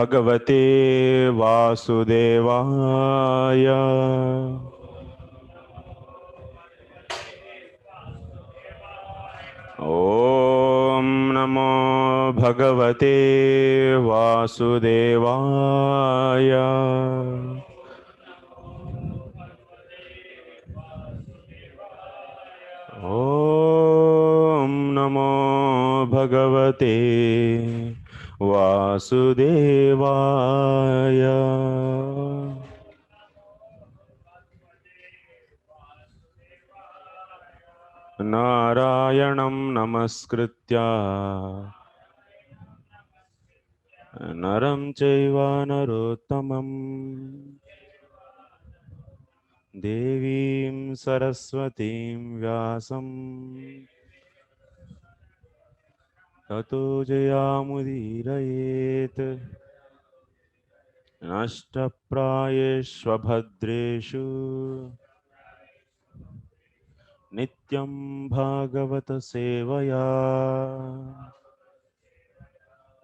भगवते वासुदेवाय। ॐ नमो भगवते वासुदेवाय। ॐ नमो भगवते वासुदेवाय। नारायणं नमस्कृत्य नरं चैव नरोत्तमं देवीं सरस्वतीं व्यासं ततो जयामुदीरयेत्। नष्टप्रायेष्वभद्रेषु नित्यं भागवत सेवया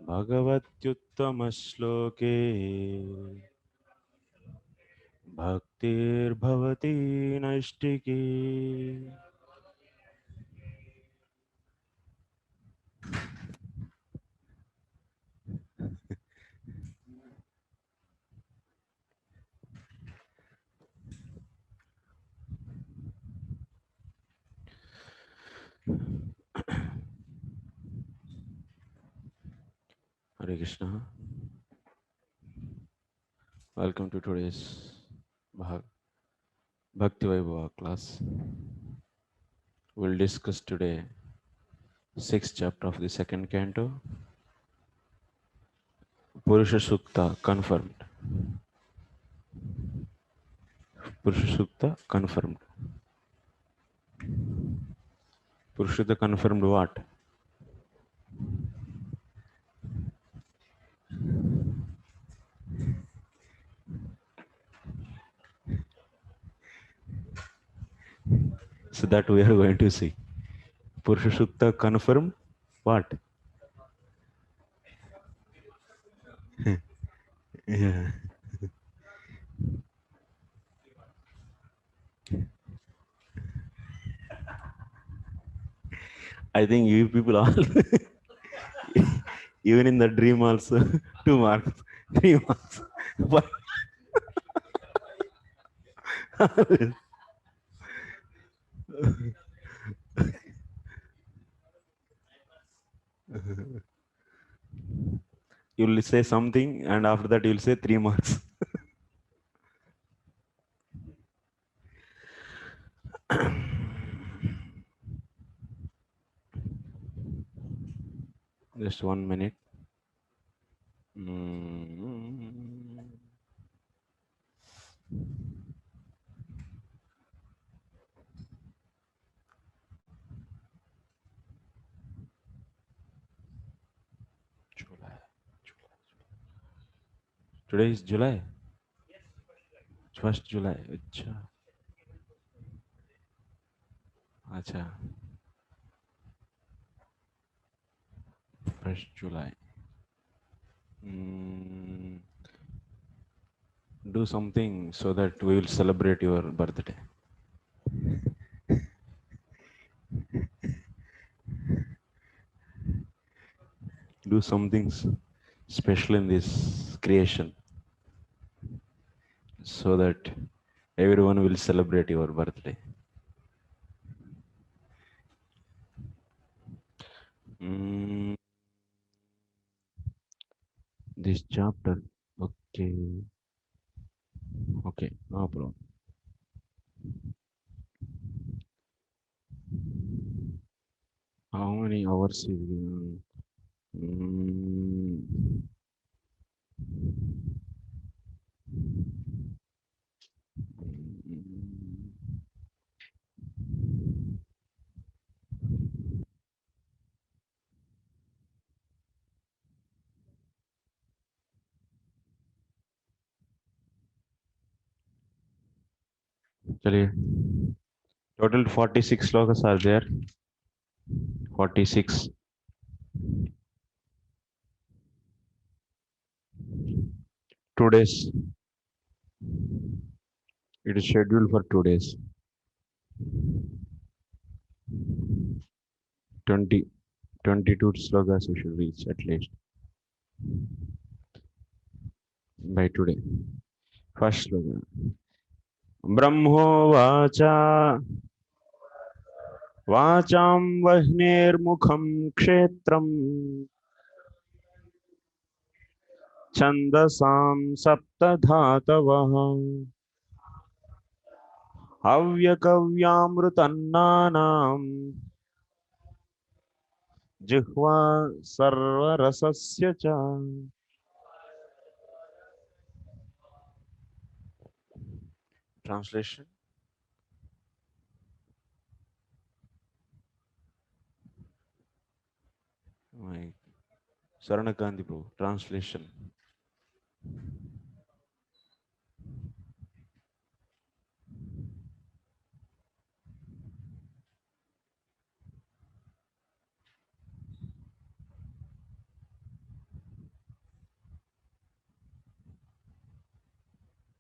भगवत्युत्तमश्लोके भक्तिर्भवति नैष्टिकी। Hare Krishna. Welcome to today's Bhakti Vaibhava class. We'll discuss today 6th chapter of the second canto, Purusha Sukta confirmed. Purusha Sukta confirmed. Purusha Sukta confirmed what? So that we are going to see. Purusha Sukta confirmed what? Yeah. I think you people all, even in the dream also, 2 marks, 3 marks. What? You'll say something and after that you'll say 3 marks. Just 1 minute. July. Today is July. 1st July. Acha. 1st July. Do something so that we will celebrate your birthday. Do something special in this creation so that everyone will celebrate your birthday. This chapter, okay, no problem. How many hours is total 46 slokas are there. 46. 2 days. It is scheduled for 2 days. 20, 22 slokas we should reach at least by today. First slogan. Brahmovacha Vacham Vahnirmukham Kshetram Chandasam Saptadhatavah Havyakavyamrutananam Jihva Sarvarasasya Cha. Translation. My Saranakandi Prabhu. Translation.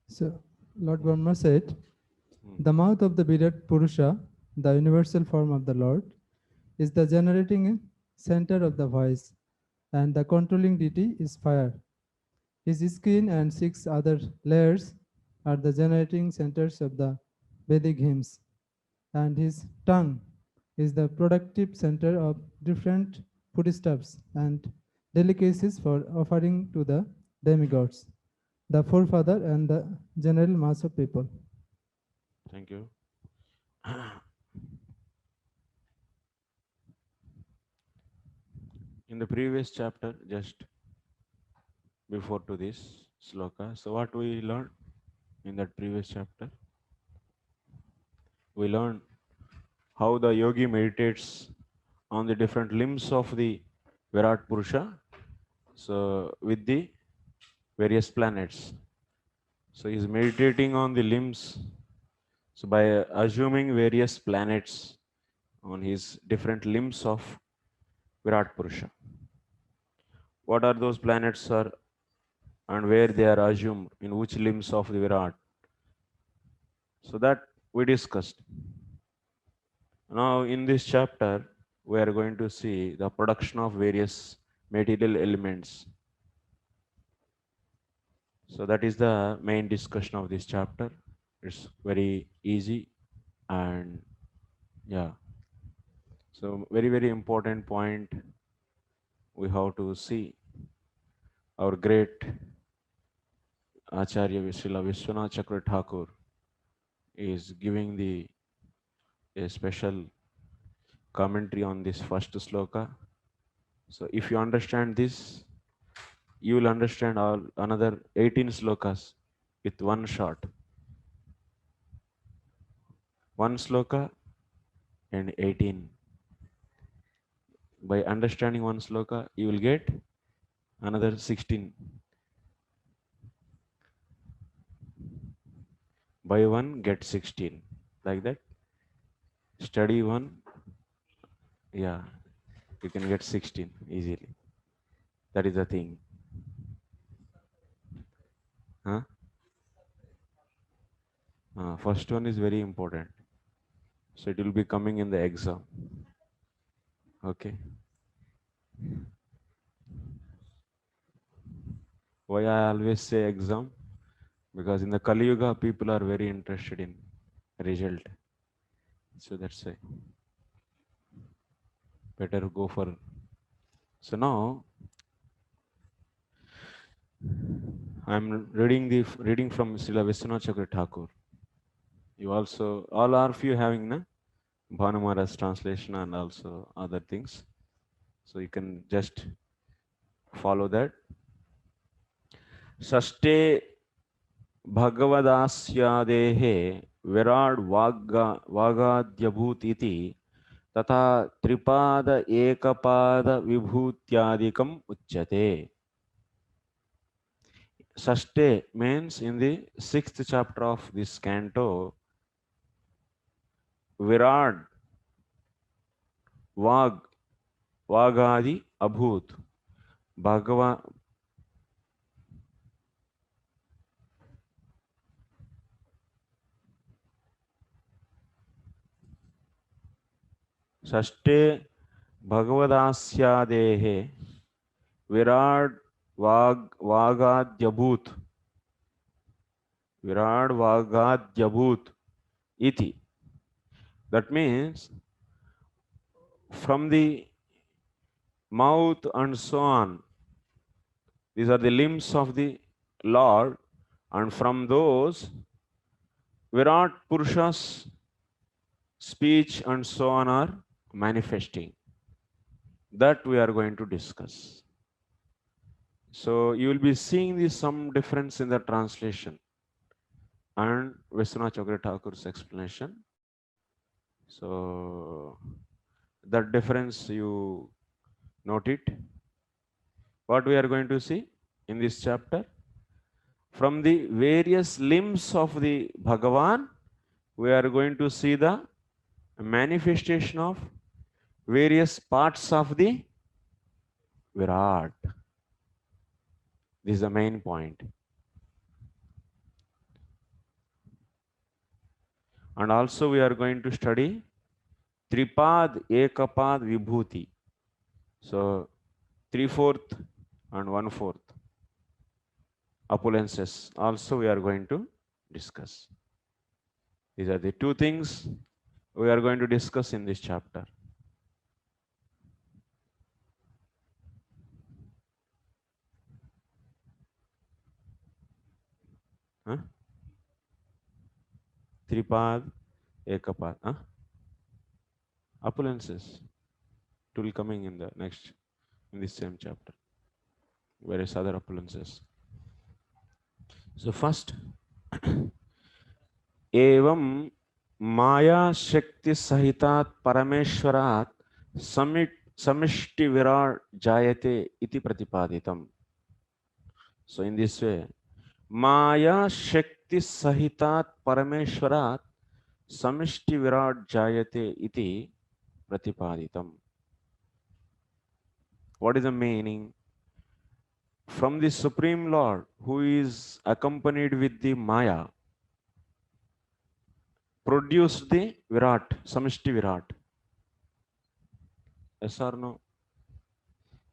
So, Lord Brahma said, the mouth of the Virat Purusha, the universal form of the Lord, is the generating center of the voice, and the controlling deity is fire. His skin and 6 other layers are the generating centers of the Vedic hymns, and his tongue is the productive center of different foodstuffs and delicacies for offering to the demigods, the forefather and the general mass of people. Thank you. In the previous chapter, just before to this sloka, so what we learned in that previous chapter? We learned how the yogi meditates on the different limbs of the Virat Purusha, so with the various planets. So he's meditating on the limbs. So by assuming various planets on his different limbs of Virat Purusha. What are those planets, sir, and where they are assumed, in which limbs of the Virat? So that we discussed. Now in this chapter, we are going to see the production of various material elements. So that is the main discussion of this chapter. It's very easy and yeah. So very important point we have to see. Our great Acharya Srila Vishwanath Chakra Thakur is giving a special commentary on this first sloka. So if you understand this, you will understand all another 18 slokas with one shot. One sloka and 18. By understanding one sloka, you will get another 16. By one, get 16. Like that. Study one, yeah, you can get 16 easily. That is the thing. Huh? First one is very important. So it will be coming in the exam. Okay. Why I always say exam? Because in the Kali Yuga, people are very interested in result. So that's why. Better go for. So now I'm reading from Srila Vishwanath Chakra Thakur. You also, all of you having na Bhanumara's translation and also other things. So you can just follow that. Saste भगवदास्यादेहे विराड वागाद्यभूत इति तथा त्रिपाद एकपाद विभूत्यादिकम उच्यते. Saste means in the 6th chapter of this canto, Virad Vagadi Abhut Bhagava षष्ठे भगवदास्यादेः विराड वागाद्यभूत विराड वागाद्यभूत iti. That means from the mouth and so on, these are the limbs of the Lord, and from those Virat Purusha's speech and so on are manifesting. That we are going to discuss. So you will be seeing some difference in the translation and Vishwanath Chakravarti Thakur's explanation. So that difference you note it. What we are going to see in this chapter? From the various limbs of the Bhagavan, we are going to see the manifestation of various parts of the Virat. This is the main point. And also we are going to study Tripad, Ekapad, Vibhuti. So 3/4 and 1/4 opulences also we are going to discuss. These are the two things we are going to discuss in this chapter. Huh? Tripad, Ekapad. Huh? Opulences. It will coming in the next, in this same chapter. Various other opulences. So first, एवं माया शक्ति सहितात् परमेश्वरात् समिष्टि विराट जायते इति प्रतिपादितम्. So in this way, Maya Shakti Sahitat Parameshwarat Samishti Virat Jayate iti Pratipaditam. What is the meaning? From the Supreme Lord, who is accompanied with the Maya, produced the Virat, Samishti Virat. Yes or no?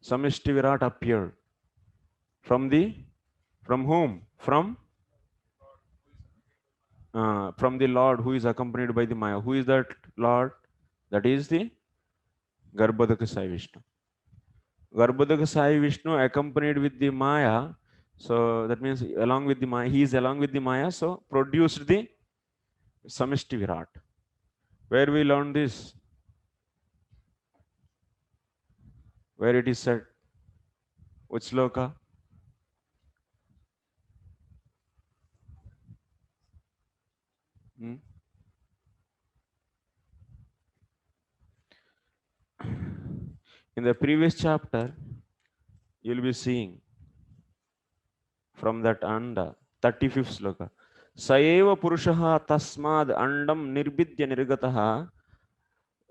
Samishti Virat appeared. From whom? From the Lord who is accompanied by the Maya. Who is that Lord? That is the Garbhodaka Sai Vishnu. Garbhodaka Sai Vishnu accompanied with the Maya. So that means along with the Maya, he is along with the Maya. So produced the Samishti Virat. Where we learn this? Where it is said? Which sloka? In the previous chapter, you will be seeing from that anda, 35th sloka. Saeva Purushaha Tasmad Andam Nirbidya Nirgataha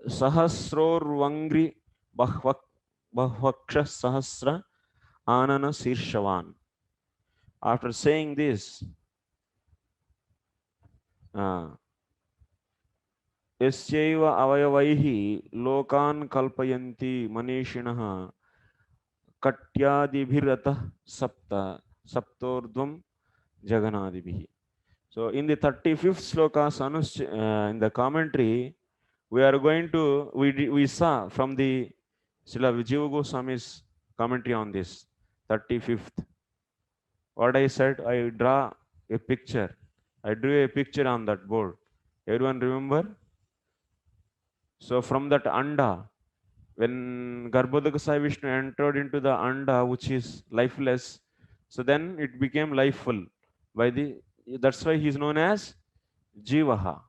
Sahasrorvangri Bahvaksha Sahasra Anana Sirshavan. After saying this, Yasyaiva avayavaihi lokan kalpayanti manishinaha katyadibhiratah saptordvam jaganadibhi. So in the 35th sloka, in the commentary, we are going to, we saw from the Srila Vijaya Goswami's commentary on this 35th. What I said, I draw a picture. I drew a picture on that board. Everyone remember? So from that anda, when Garbhodaka Sai Vishnu entered into the anda, which is lifeless, so then it became lifeful. That's why he is known as Jivaha.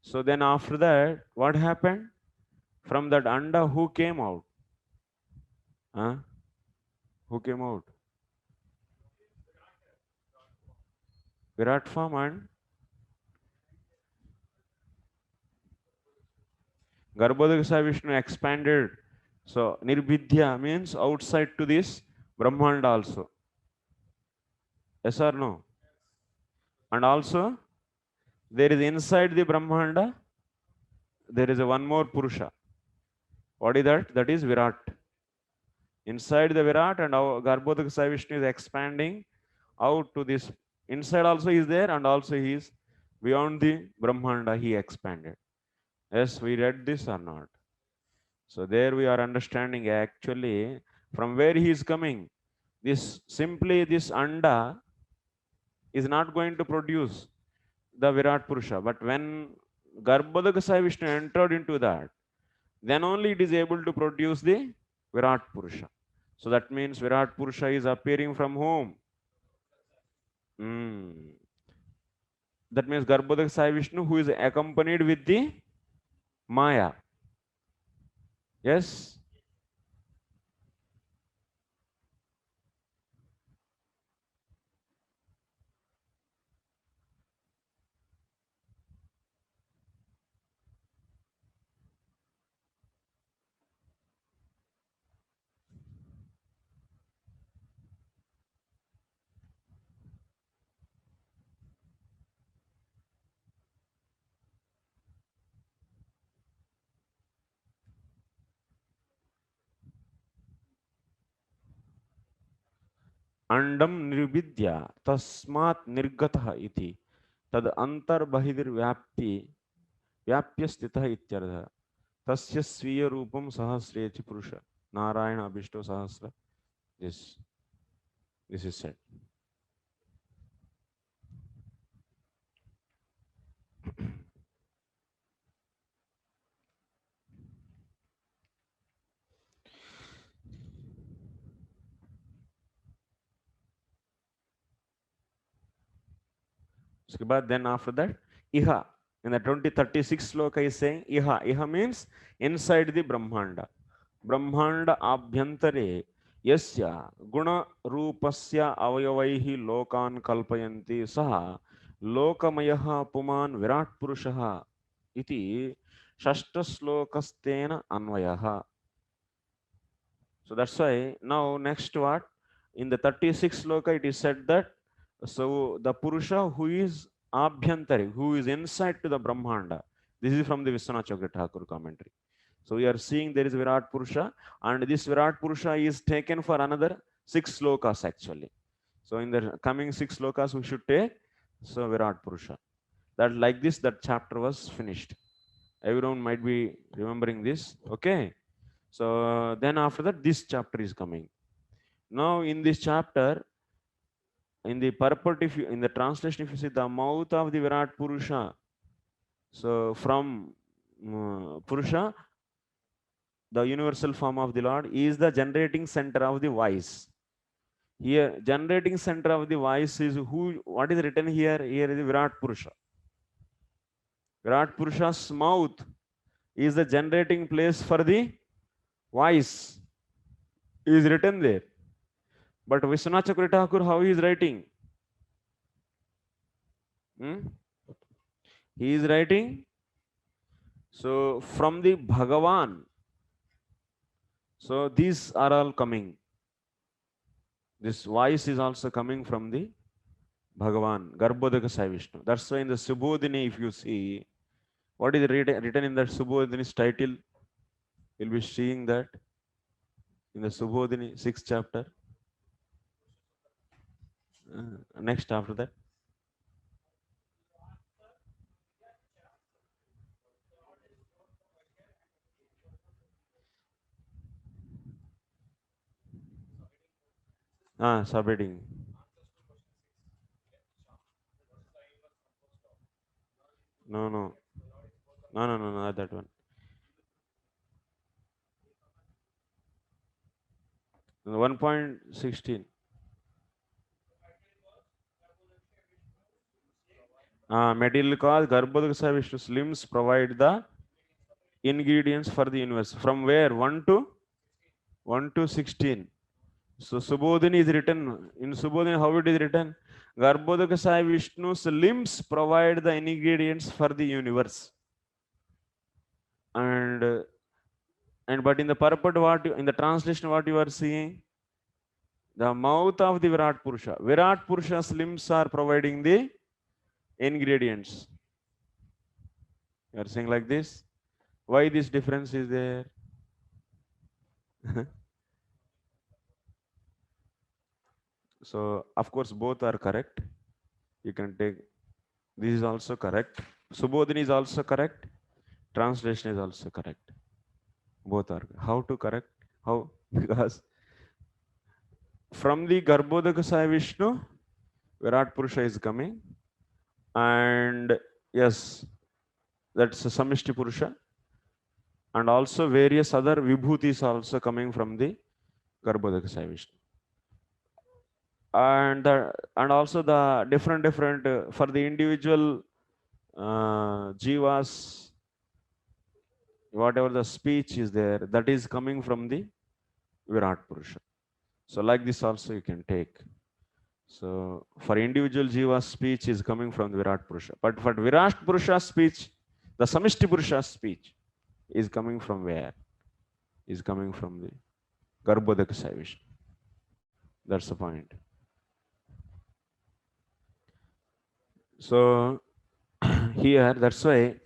So then after that, what happened? From that anda, who came out? Who came out? Virat form and Garbhodaka Sai Vishnu expanded. So Nirbidya means outside to this Brahmanda also. Yes or no? And also there is inside the Brahmanda, there is one more Purusha. What is that? That is Virat. Inside the Virat, and our Garbhodaka Sai Vishnu is expanding out to this. Inside also is there, and also he is beyond the Brahmanda, he expanded. Yes, we read this or not? So there we are understanding actually from where he is coming. This simply this anda is not going to produce the Virat Purusha. But when Garbhodaka Sai Vishnu entered into that, then only it is able to produce the Virat Purusha. So that means Virat Purusha is appearing from whom? That means Garbhodaka Sai Vishnu, who is accompanied with the Maya. Yes? अंडम निर्विद्या तस्मात् निर्गतः इति तद अंतर्बहिर्व्याप्ति व्याप्य स्थितः इत्यर्थः तस्य स्वीय रूपम सहस्रेति पुरुष नारायण अभिष्टो सहस्र this is said. Then after that, Iha, in the 36 sloka is saying Iha. Iha means inside the Brahmanda. Brahmanda abhyantare yasya guna rupasya avayavaihi lokan kalpayanti saha lokamayaha puman virat purushaha iti shashta slokastena anvayaha. So that's why now next what? In the 36 sloka it is said that so the Purusha who is Abhyantari, who is inside to the Brahmanda. This is from the Vishwanath Chakravarti Thakur commentary. So we are seeing there is Virat Purusha, and this Virat Purusha is taken for another 6 slokas actually. So in the coming 6 slokas we should take so Virat Purusha. That like this that chapter was finished. Everyone might be remembering this. Okay. So then after that this chapter is coming. Now in this chapter, in the purport, if you, in the translation, if you see the mouth of the Virat Purusha, so from Purusha, the universal form of the Lord, is the generating center of the voice. Here, generating center of the voice is who? What is written here? Here is the Virat Purusha. Virat Purusha's mouth is the generating place for the voice. Is written there. But Vishwanath Chakravarti Thakur, how he is writing? He is writing so from the Bhagavan. So these are all coming. This voice is also coming from the Bhagavan, Garbhodaka Sai Vishnu. That's why in the Subodhini, if you see, what is written in that Subodhini's title, you'll be seeing that in the Subodhini 6th chapter. Next after that. Subheading. No, not that one. 1.16. Material cause Garbhodaka Sai Vishnu's limbs provide the ingredients for the universe. From where? 1 to 16. So Subodhini is written. In Subodhini, how it is written? Garbhodaka Sai Vishnu's limbs provide the ingredients for the universe. And but in the purport, what in the translation, what you are seeing? The mouth of the Virat Purusha. Virat Purusha's limbs are providing the ingredients. You are saying like this. Why this difference is there? So of course both are correct. You can take this is also correct. Subodhini is also correct. Translation is also correct. Both are. How to correct? How? Because from the Garbhodaka Sai Vishnu, Virat Purusha is coming. And yes, that's a Samishti Purusha. And also various other Vibhutis also coming from the Garbhodaka Sai Vishnu. And also the different for the individual jivas, whatever the speech is there, that is coming from the Virat Purusha. So like this also you can take. So for individual jiva speech is coming from the Virat Purusha. But for Virat Purusha speech, the Samishti Purusha speech is coming from where? Is coming from the Garbhodaka Sai Vishnu. That's the point. So here, that's why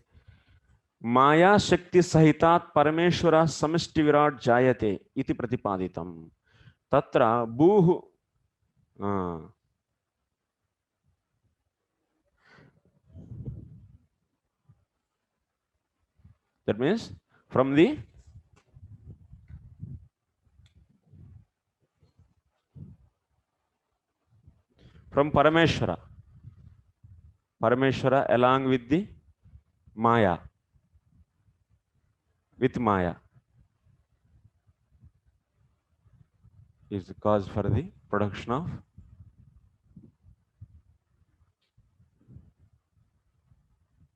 Maya Shakti Sahitat Parameshwara Samishti Virat Jayate iti Pratipaditam. Tatra Buhu. That means from Parameshwara. Parameshwara along with the Maya. With Maya is the cause for the production of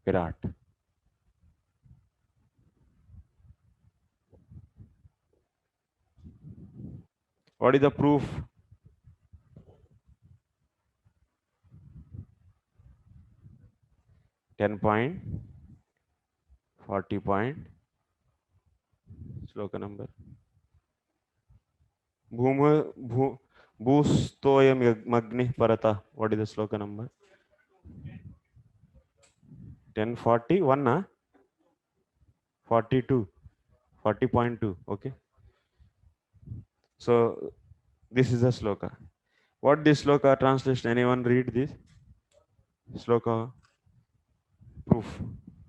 Virat. What is the proof? 10 point, 40 point, sloka number. Bhustoyam magni parata. What is the sloka number? 1041, 42, 40.2. Okay. So this is a sloka. What this sloka translation? Anyone read this sloka? Proof.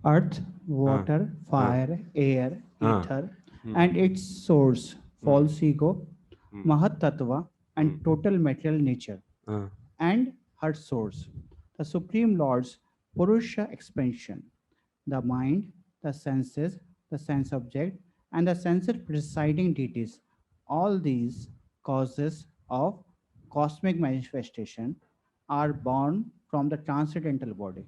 Earth, water, fire, air, ether, and its source, false ego, Mahat Tattva, and total material nature, and her source, the Supreme Lord's Purusha expansion, the mind, the senses, the sense object, and the sensor presiding deities. All these causes of cosmic manifestation are born from the transcendental body.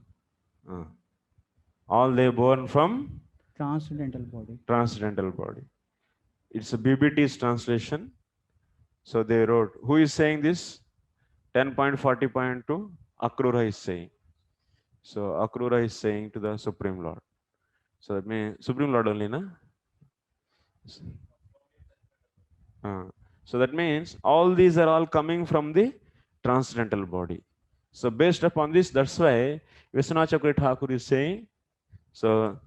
All they born from Transcendental body. Transcendental body. It's a BBT's translation. So they wrote, who is saying this? 10.40.2, Akrura is saying. So Akrura is saying to the Supreme Lord. So that means Supreme Lord only, na? So that means all these are all coming from the transcendental body. So based upon this, that's why Vishwanath Chakravarti Thakur is saying, so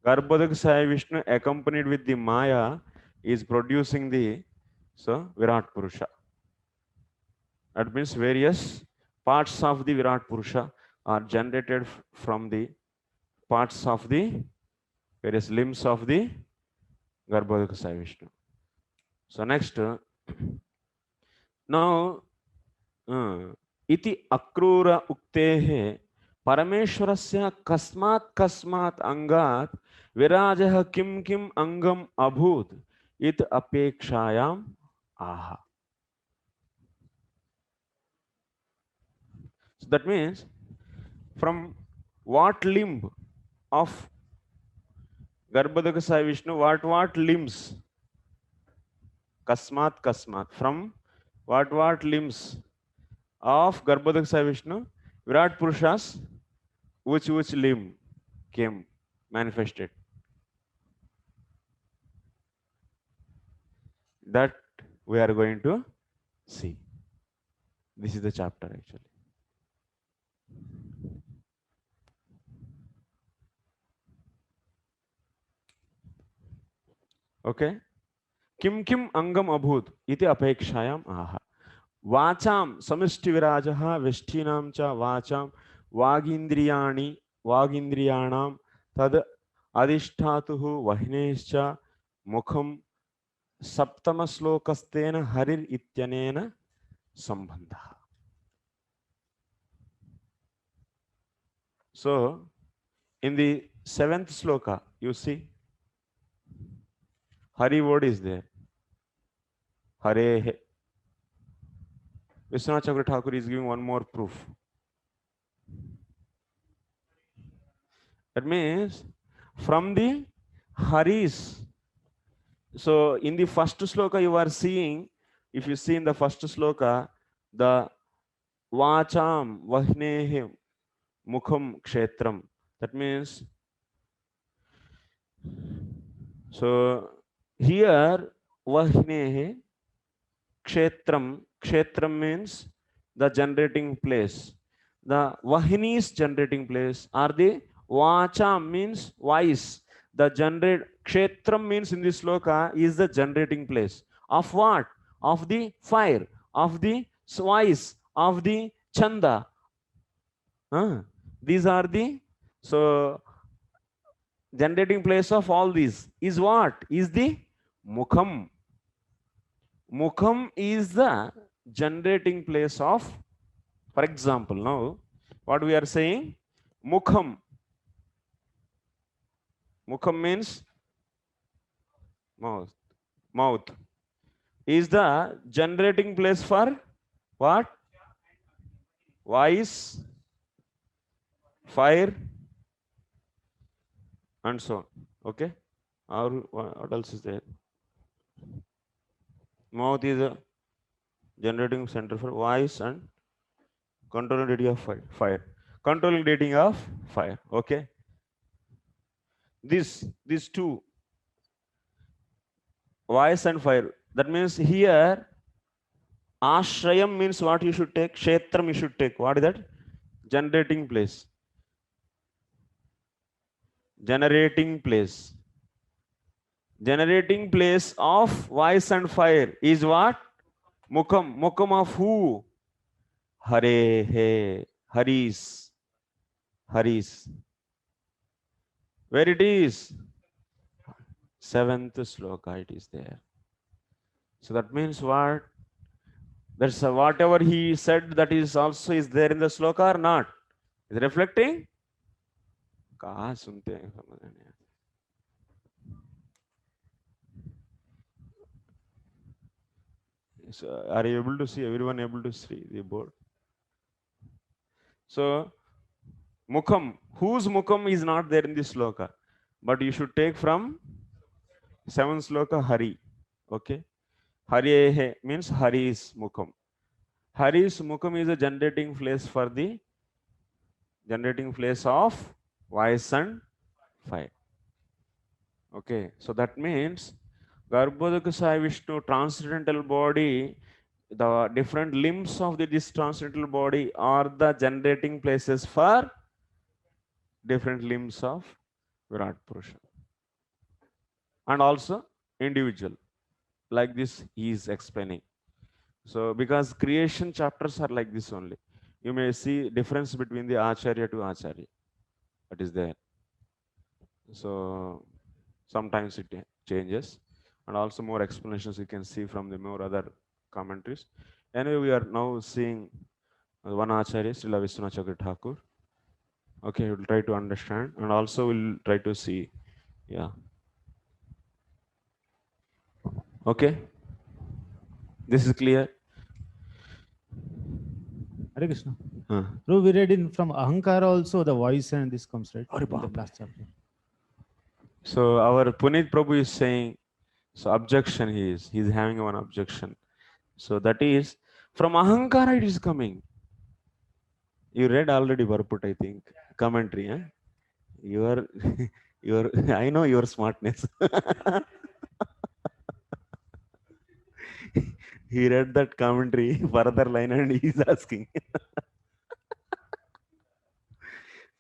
Garbhodaka Sai Vishnu accompanied with the Maya is producing the Virat Purusha. That means various parts of the Virat Purusha are generated from the parts of the various limbs of the Garbhodaka Sai Vishnu. So next, now iti akrura uktehe parameshwarasya kasmat angat virajah kim angam abhut it apekshayam aha. So that means from what limb of Garbhodaka Sai Vishnu, what limbs? Kasmat. From what limbs of Garbhodaka Sai Vishnu, Virat Purushas, which limb came manifested? That we are going to see. This is the chapter actually. Okay. Kim kim angam abhut iti apekshayam aha. Vacham samishti virajaha veshtinam cha vacham vagindriyanam tad adishtatuhu vahnescha mukham saptama slokastena harir ityanena sambandha. So in the 7th sloka, you see Hari word is there. Hare. Vishwanath Chakravarti Thakur is giving one more proof. That means from the Haris. So in the first sloka you are seeing, if you see in the first sloka, the Vacham Vahnehe Mukham Kshetram. That means, so here Vahnehe Kshetram. Kshetram means the generating place. The Vahini's generating place are the Vacha means voice. The Kshetram means in this sloka is the generating place. Of what? Of the fire, of the voice, of the Chanda. These are the, so generating place of all these is what? Is the Mukham. Mukham is the generating place of, for example, now what we are saying, Mukham. Mukham means mouth. Mouth is the generating place for what? Voice, fire, and so on. Okay. Or what else is there? Mouth is a generating center for voice and controlling rating of fire. Controlling rating of fire. Okay. These two, voice and fire. That means here Ashrayam means what you should take? Kshetram you should take. What is that? Generating place. Generating place. Generating place of voice and fire is what? Mukham. Mukham of who? Hare he. Haris. Haris. Where it is? 7th sloka it is there. So that means what? That's whatever he said, that is also is there in the sloka or not? Is it reflecting? कहाँ सुनते हैं समझ नहीं आता. So are you able to see? Everyone able to see the board? So Mukham, whose Mukham is not there in this sloka, but you should take from 7th sloka Hari. Okay. Hari means Hari is Mukham. Hari's Mukham is a generating place for the generating place of voice and fire. Okay, so that means Garbhodaka Sai Vishnu transcendental body, the different limbs of this transcendental body are the generating places for different limbs of Virat Purusha. And also individual, like this he is explaining. So because creation chapters are like this only, you may see difference between the Acharya to Acharya. That is there. So sometimes it changes, and also more explanations you can see from the more other commentaries. Anyway, we are now seeing one Acharya, Srila Vishwanath Chakravarti Thakur. Okay, we'll try to understand, and also we'll try to see. Yeah. Okay. This is clear. Hare Krishna. No, we read in from Ahankara also the voice and this comes, right? Hare In the Baba. last chapter. So our Punit Prabhu is saying, so objection he's having one objection. So that is from Ahankara it is coming. You read already Varput, I think, commentary. Eh? Your I know your smartness. He read that commentary further line and he's asking.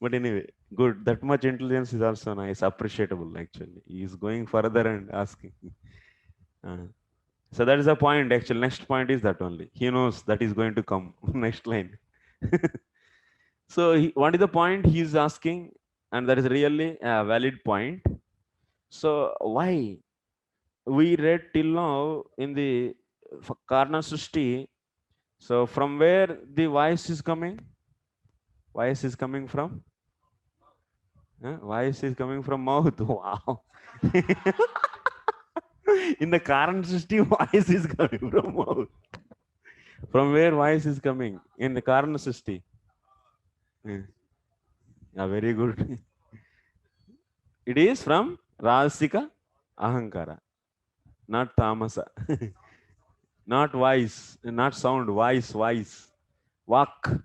But anyway, good. That much intelligence is also nice, appreciable actually. He is going further and asking. So that is the point actually. Next point is that only. He knows that is going to come. Next line. So what is the point he is asking? And that is really a valid point. So why? We read till now in the Karna Sushti. So from where the voice is coming? Voice is coming from? Voice is coming from mouth. Wow. In the Karna Sushti, voice is coming from mouth. From where voice is coming? In the Karna Sushti. Yeah, very good. It is from Rajasika Ahankara, not Tamasa. Not voice, not sound, voice. Vak,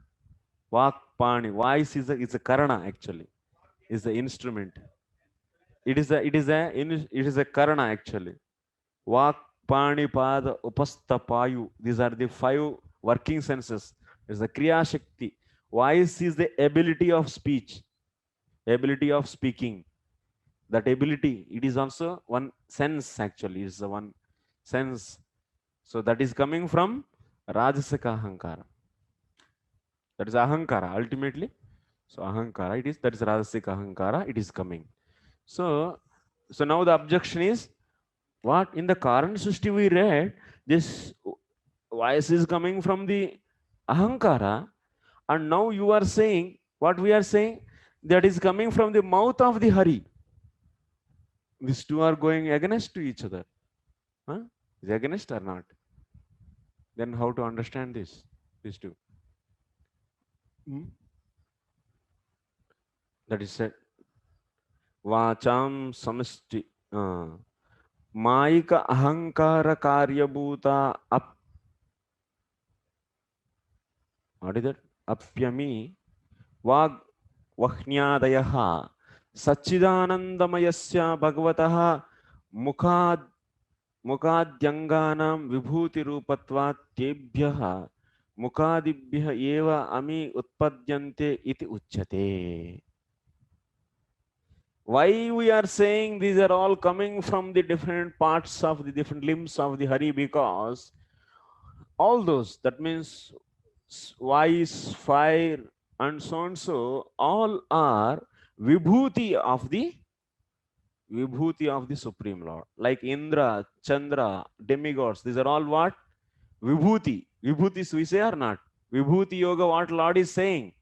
pani. Voice is a karana actually, is the instrument. It is a karana actually. Vak, pani, pada, upasta, payu. These are the 5 working senses. It's the kriya shakti. Voice is the ability of speech, ability of speaking. That ability, it is also one sense actually. It's the one sense. So that is coming from Rajasika Ahankara. That is Ahankara ultimately. So Ahankara, it is, that is Rajasika Ahankara, it is coming. So now the objection is, what in the Karana Sushti we read, this voice is coming from the Ahankara, and now you are saying, what we are saying, that is coming from the mouth of the Hari. These two are going against to each other. Huh? Is against or not? Then how to understand this? These two. That is said. Vacham samasti. Maika ahankara karyabhuta up. What is that? Apyami vag vahnyadayaha sachidanandamayasya bhagavataha mukadyanganam vibhuti rupatvat tebhyaha mukadibhya eva ami utpadyante iti uchyate. Why we are saying these are all coming from the different parts of the different limbs of the Hari? Because all those, that means voice, fire, and so, all are vibhuti of the Supreme Lord. Like Indra, Chandra, demigods, these are all what? Vibhuti. Vibhutis we say or not? Vibhuti Yoga, what Lord is saying?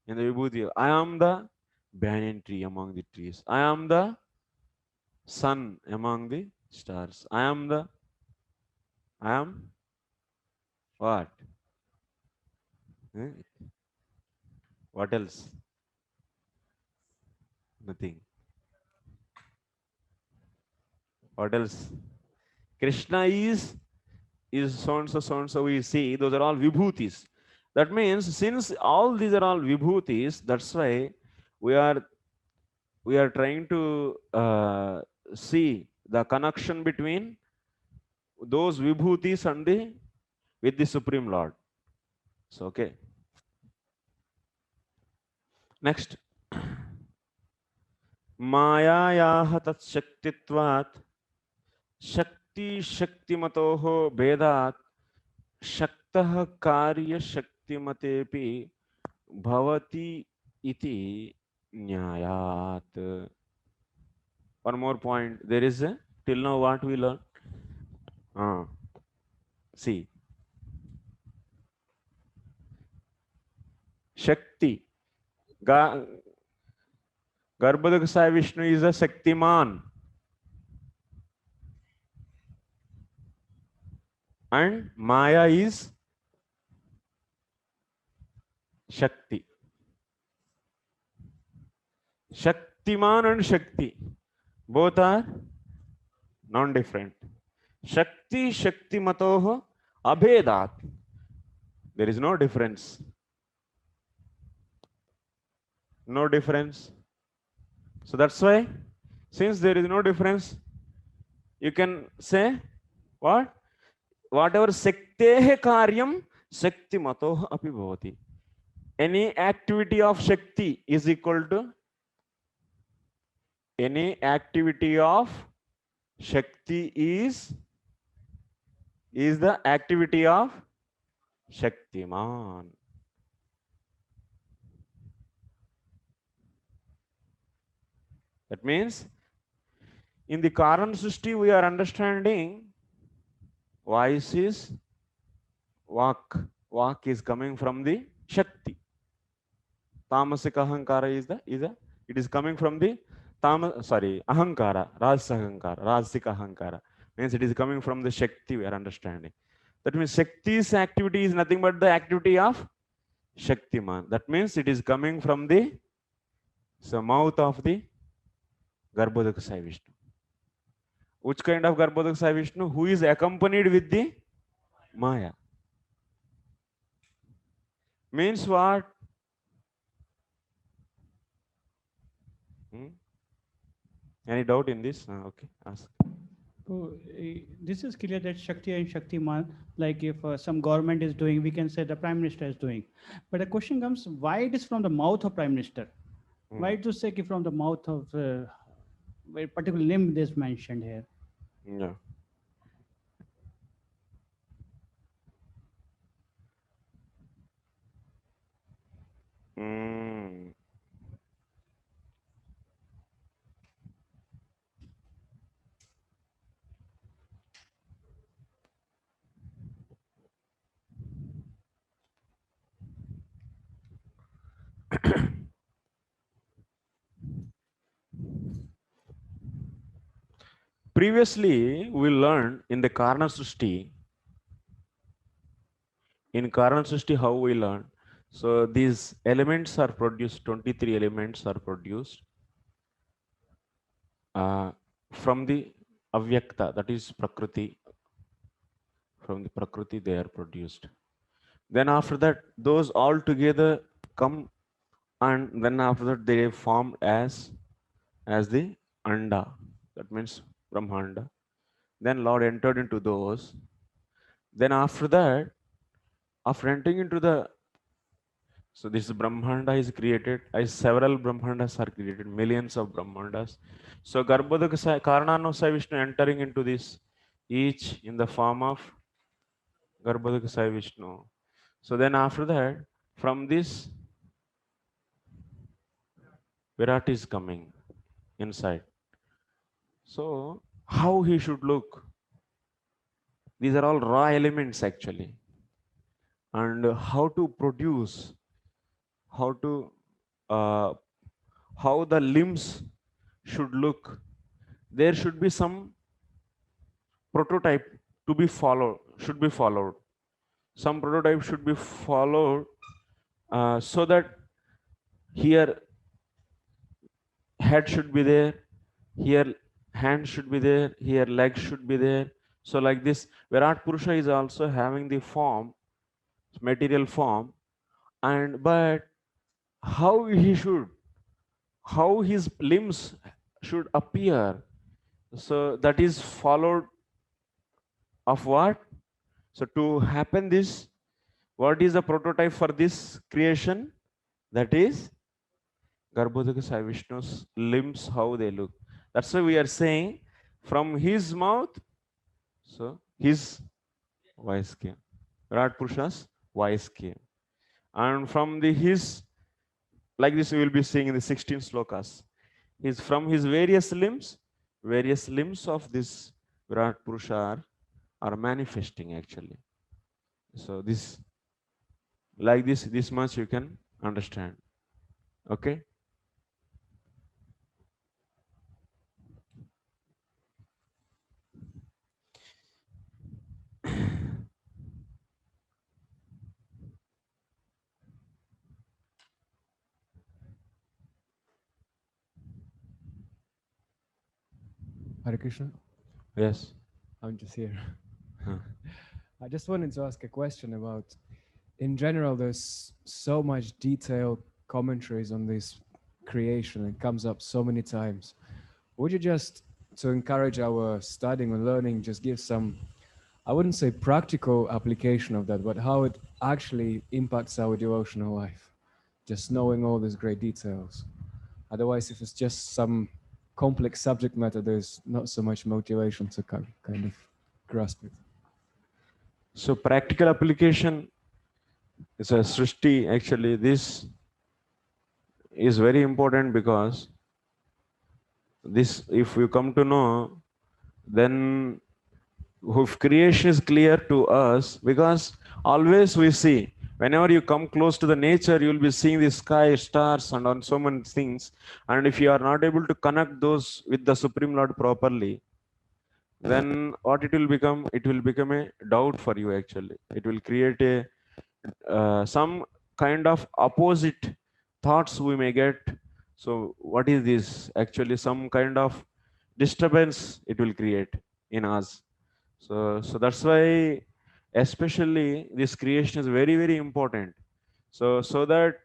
In the Vibhuti Yoga, I am the banyan tree among the trees. I am the sun among the stars. I am what? What else? Nothing. What else? Krishna is so and so we see. Those are all vibhutis. That means since all these are all vibhutis, that's why we are trying to see the connection between those vibhutis and with the Supreme Lord. So okay. Next. Mayayaha tat shaktitvat shakti shaktimatoho vedat shaktah karya shaktimatepi bhavati iti nyayat. One more point. There is a, till now what we learn? See. Shakti. Garbhodakasaya Vishnu is a Shaktiman. And Maya is Shakti. Shaktiman and Shakti, both are non-different. Shakti Shaktimatoho Abhedat. There is no difference. No difference. So that's why, since there is no difference, you can say what? Whatever Shaktehe Karyam Shaktimatoho Api Bhavati. any activity of Shakti is equal to any activity of Shakti is the activity of Shaktiman. That means in the Karan Srishti we are understanding voice is Vak. Vak is coming from the Shakti. Tamasika Ahankara it is coming from the Ahankara, Rajasika Ahankara. Means it is coming from the Shakti we are understanding. That means Shakti's activity is nothing but the activity of Shaktiman. That means it is coming from the mouth of the Garbhodaka Sai Vishnu. Which kind of Garbhodaka Sai Vishnu? Who is accompanied with the Maya. Means what? Any doubt in this? Okay, ask. So this is clear that Shakti and Shaktiman, like if some government is doing, we can say the Prime Minister is doing. But the question comes, why it is from the mouth of Prime Minister? Why to say from the mouth of a particular limb is mentioned here? Yeah. Previously, we learned in the Karna Srishti. In Karna Srishti, how we learn? So these elements are produced, 23 elements are produced from the Avyakta, that is Prakriti. From the Prakriti, they are produced. Then after that, those all together come, and then after that, they formed as the Anda. That means Brahmanda. Then Lord entered into those. Then after that, after entering into the, so this Brahmanda is created, as several Brahmandas are created, millions of Brahmandas. So Garbhodaka Karanano Sai Vishnu entering into this, each in the form of Garbhodaka Sai Vishnu. So then after that, from this, Virat is coming inside. So how he should look? These are all raw elements actually. And how to produce, how the limbs should look. There should be some prototype to be followed, Some prototype should be followed so that here head should be there, here hand should be there, here leg should be there. So like this, Virat Purusha is also having the form, material form, and but how his limbs should appear, so that is followed of what? So to happen this, what is the prototype for this creation? That is Garbhodaka Sai Vishnu's limbs, how they look. That's why we are saying from his mouth, so his voice came. Virat Purusha's voice came. And from his, like this we will be seeing in the 16 slokas. From his various limbs of this Virat Purusha are manifesting actually. So this, like this much you can understand. Okay. Hare Krishna. Yes. I'm just here. I just wanted to ask a question about, in general, there's so much detailed commentaries on this creation. It comes up so many times. Would you just, to encourage our studying and learning, just give some, I wouldn't say practical application of that, but how it actually impacts our devotional life? just knowing all these great details. Otherwise, if it's just some complex subject matter, there's not so much motivation to kind of grasp it. So practical application is a Srishti. Actually, this is very important because this, if you come to know, then if creation is clear to us, because always we see, whenever you come close to the nature, you will be seeing the sky, stars, and on so many things. And if you are not able to connect those with the Supreme Lord properly, then what it will become? It will become a doubt for you. Actually, it will create a some kind of opposite thoughts we may get. So what is this? Actually, some kind of disturbance it will create in us. So that's why especially this creation is very, very important. So that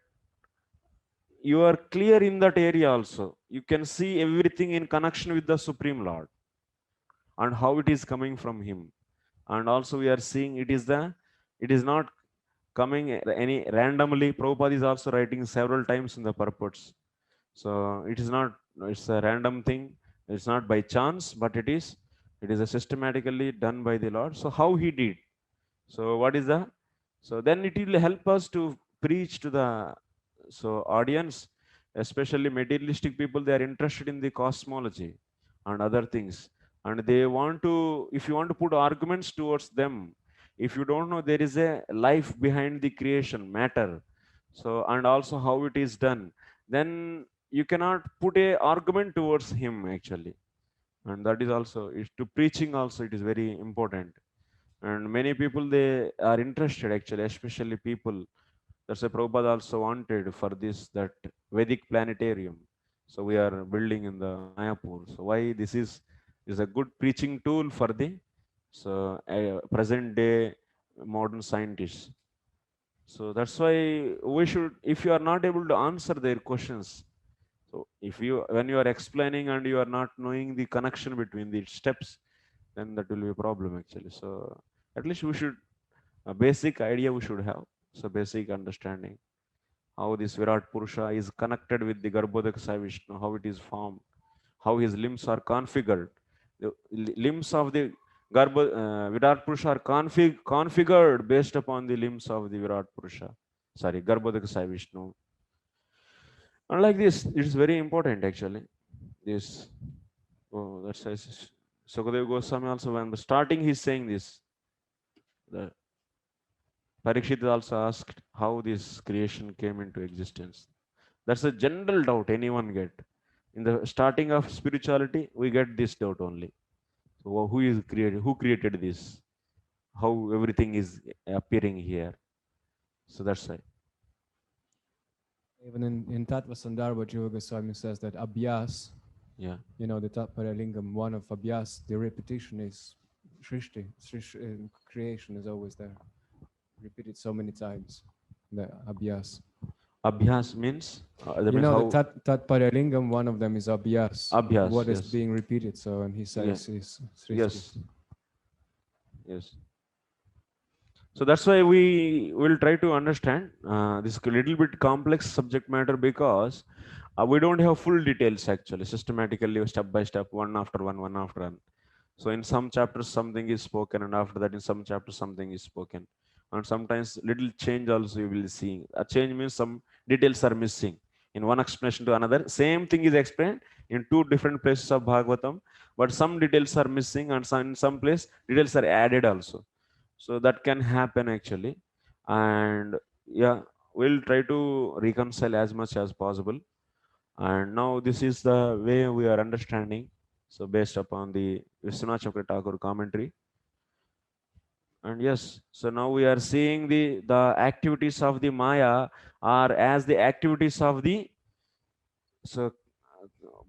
you are clear in that area also. You can see everything in connection with the Supreme Lord and how it is coming from Him. And also we are seeing it is not coming any randomly. Prabhupada is also writing several times in the purports. So it's a random thing. It's not by chance, but it is a systematically done by the Lord. So how He did. So what is the, so then it will help us to preach to the audience, especially materialistic people. They are interested in the cosmology and other things, and they want to, if you want to put arguments towards them, if you don't know there is a life behind the creation matter, so and also how it is done, then you cannot put a argument towards him actually. And that is also, is to preaching also, it is very important. And many people, they are interested actually, especially people. That's why Prabhupada also wanted for this, that Vedic planetarium. So we are building in the Mayapur. So why this is a good preaching tool for the present day modern scientists. So that's why we should, if you are not able to answer their questions, so if you, when you are explaining and you are not knowing the connection between the steps, then that will be a problem actually. So at least we should, a basic idea we should have. So basic understanding how this Virat Purusha is connected with the Garbhodaka Sai Vishnu, how it is formed, how his limbs are configured. The limbs of the Virat Purusha are configured based upon the limbs of the Virat Purusha. Sorry, Garbhodaka Sai Vishnu. And like this, it is very important actually. This, oh, that's Sukadeva Goswami also, when the starting he's saying this. The Parikshit also asked how this creation came into existence. That's a general doubt anyone get. In the starting of spirituality, we get this doubt only. So who is created? Who created this? How everything is appearing here? So that's why. Even in Tattva Sandarbha, Jiva Goswami says that Abhyas, Yeah. you know, the Tatparya Lingam, one of Abhyas, the repetition is Srishti. Creation is always there. Repeated so many times. The Abhyas. Abhyas means that You means know, how, the Tatparya Lingam, one of them is Abhyas. Abhyas, What is yes. being repeated. So, and he says is Srishti. Yes. Yes. So that's why we will try to understand this little bit complex subject matter, because we don't have full details actually, systematically, step by step, one after one, one after one. So in some chapters something is spoken, and after that in some chapters something is spoken. And sometimes little change also you will see. A change means some details are missing. In one explanation to another, same thing is explained in two different places of Bhagavatam, but some details are missing, and some, in some place details are added also. So that can happen actually. And yeah, we'll try to reconcile as much as possible. And now this is the way we are understanding. So based upon the Vishwanath Chakra Thakur commentary. And yes, so now we are seeing the activities of the Maya are as the activities of the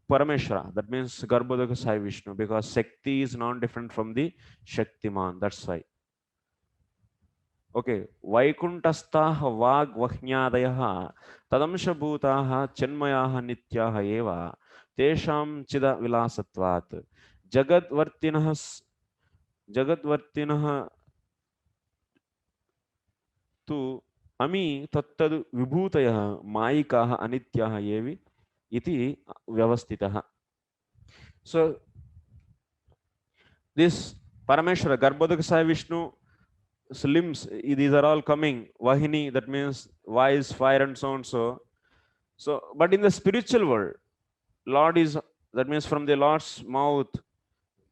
Parameshwara. That means Garbhodaka Sai Vishnu, because Shakti is non-different from the Shaktiman. That's why. Okay, Vaikuntastaha Vag Vahnyadayaha Tadamshabhutaha Chenmayaha Nityaha Eva Tesham Chida Vilasatvat Jagadvartinaha tu Ami tattad vibhutayah mayikaah anityah yevi iti vyavastitah. So this Parameshwara, Garbhodak Sai Vishnu, limbs, these are all coming. Vahini, that means voice, fire, and so and so. So, but in the spiritual world, Lord is, that means from the Lord's mouth,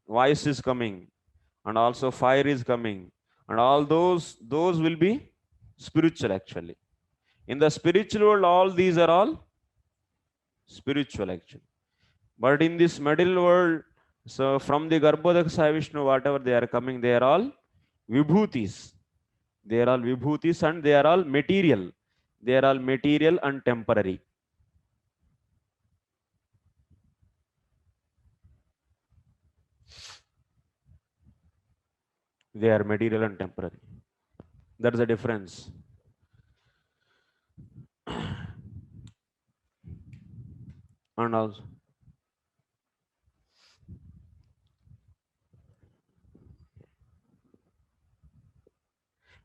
voice is coming, and also fire is coming, and all those will be spiritual actually. In the spiritual world, all these are all spiritual actually. But in this material world, so from the Garbhodak Sai Vishnu, whatever they are coming, they are all vibhutis. They are all vibhutis and they are all material. They are all material and temporary. They are material and temporary. That's the difference. And also,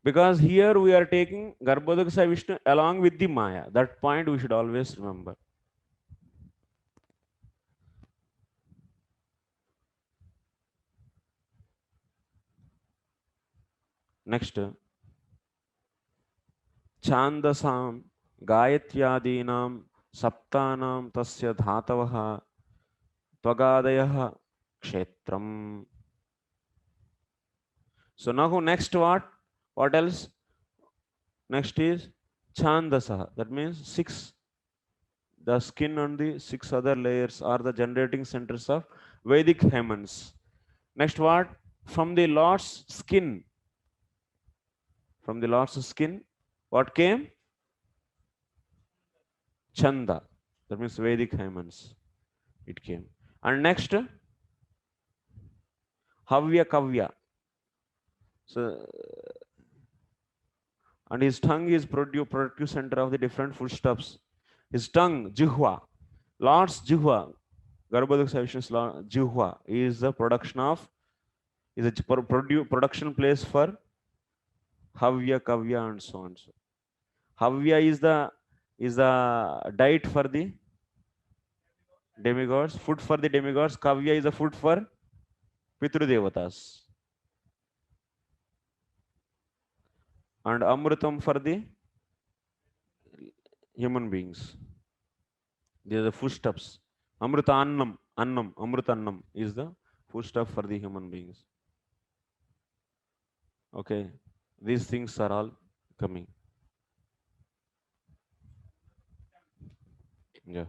because here we are taking Garbhodak Sai Vishnu along with the Maya. That point we should always remember. Next, Chandasam Gayatyadinam Saptanam Tasya Dhatavaha Tvagadayah Kshetram. So now next what? What else? Next is Chandasa. That means 6. The skin and the 6 other layers are the generating centers of Vedic Hemans. Next what? From the Lord's skin. From the Lord's skin, what came? Chanda. That means Vedic Hemans. It came. And next, Havya Kavya. So, and his tongue is productive center of the different foodstuffs. His tongue, Jihva, Lord's Jihva, Garbhodak Sai Vishnu's Jihva is the production of, is a production place for Havya, Kavya, and so on. So, Havya is the diet for the demigods, food for the demigods. Kavya is the food for Pitru Devatas. And Amrutam for the human beings. These are the foodstuffs. Amruta Annam, Amruta Annam is the foodstuff for the human beings. Okay, these things are all coming. Yeah.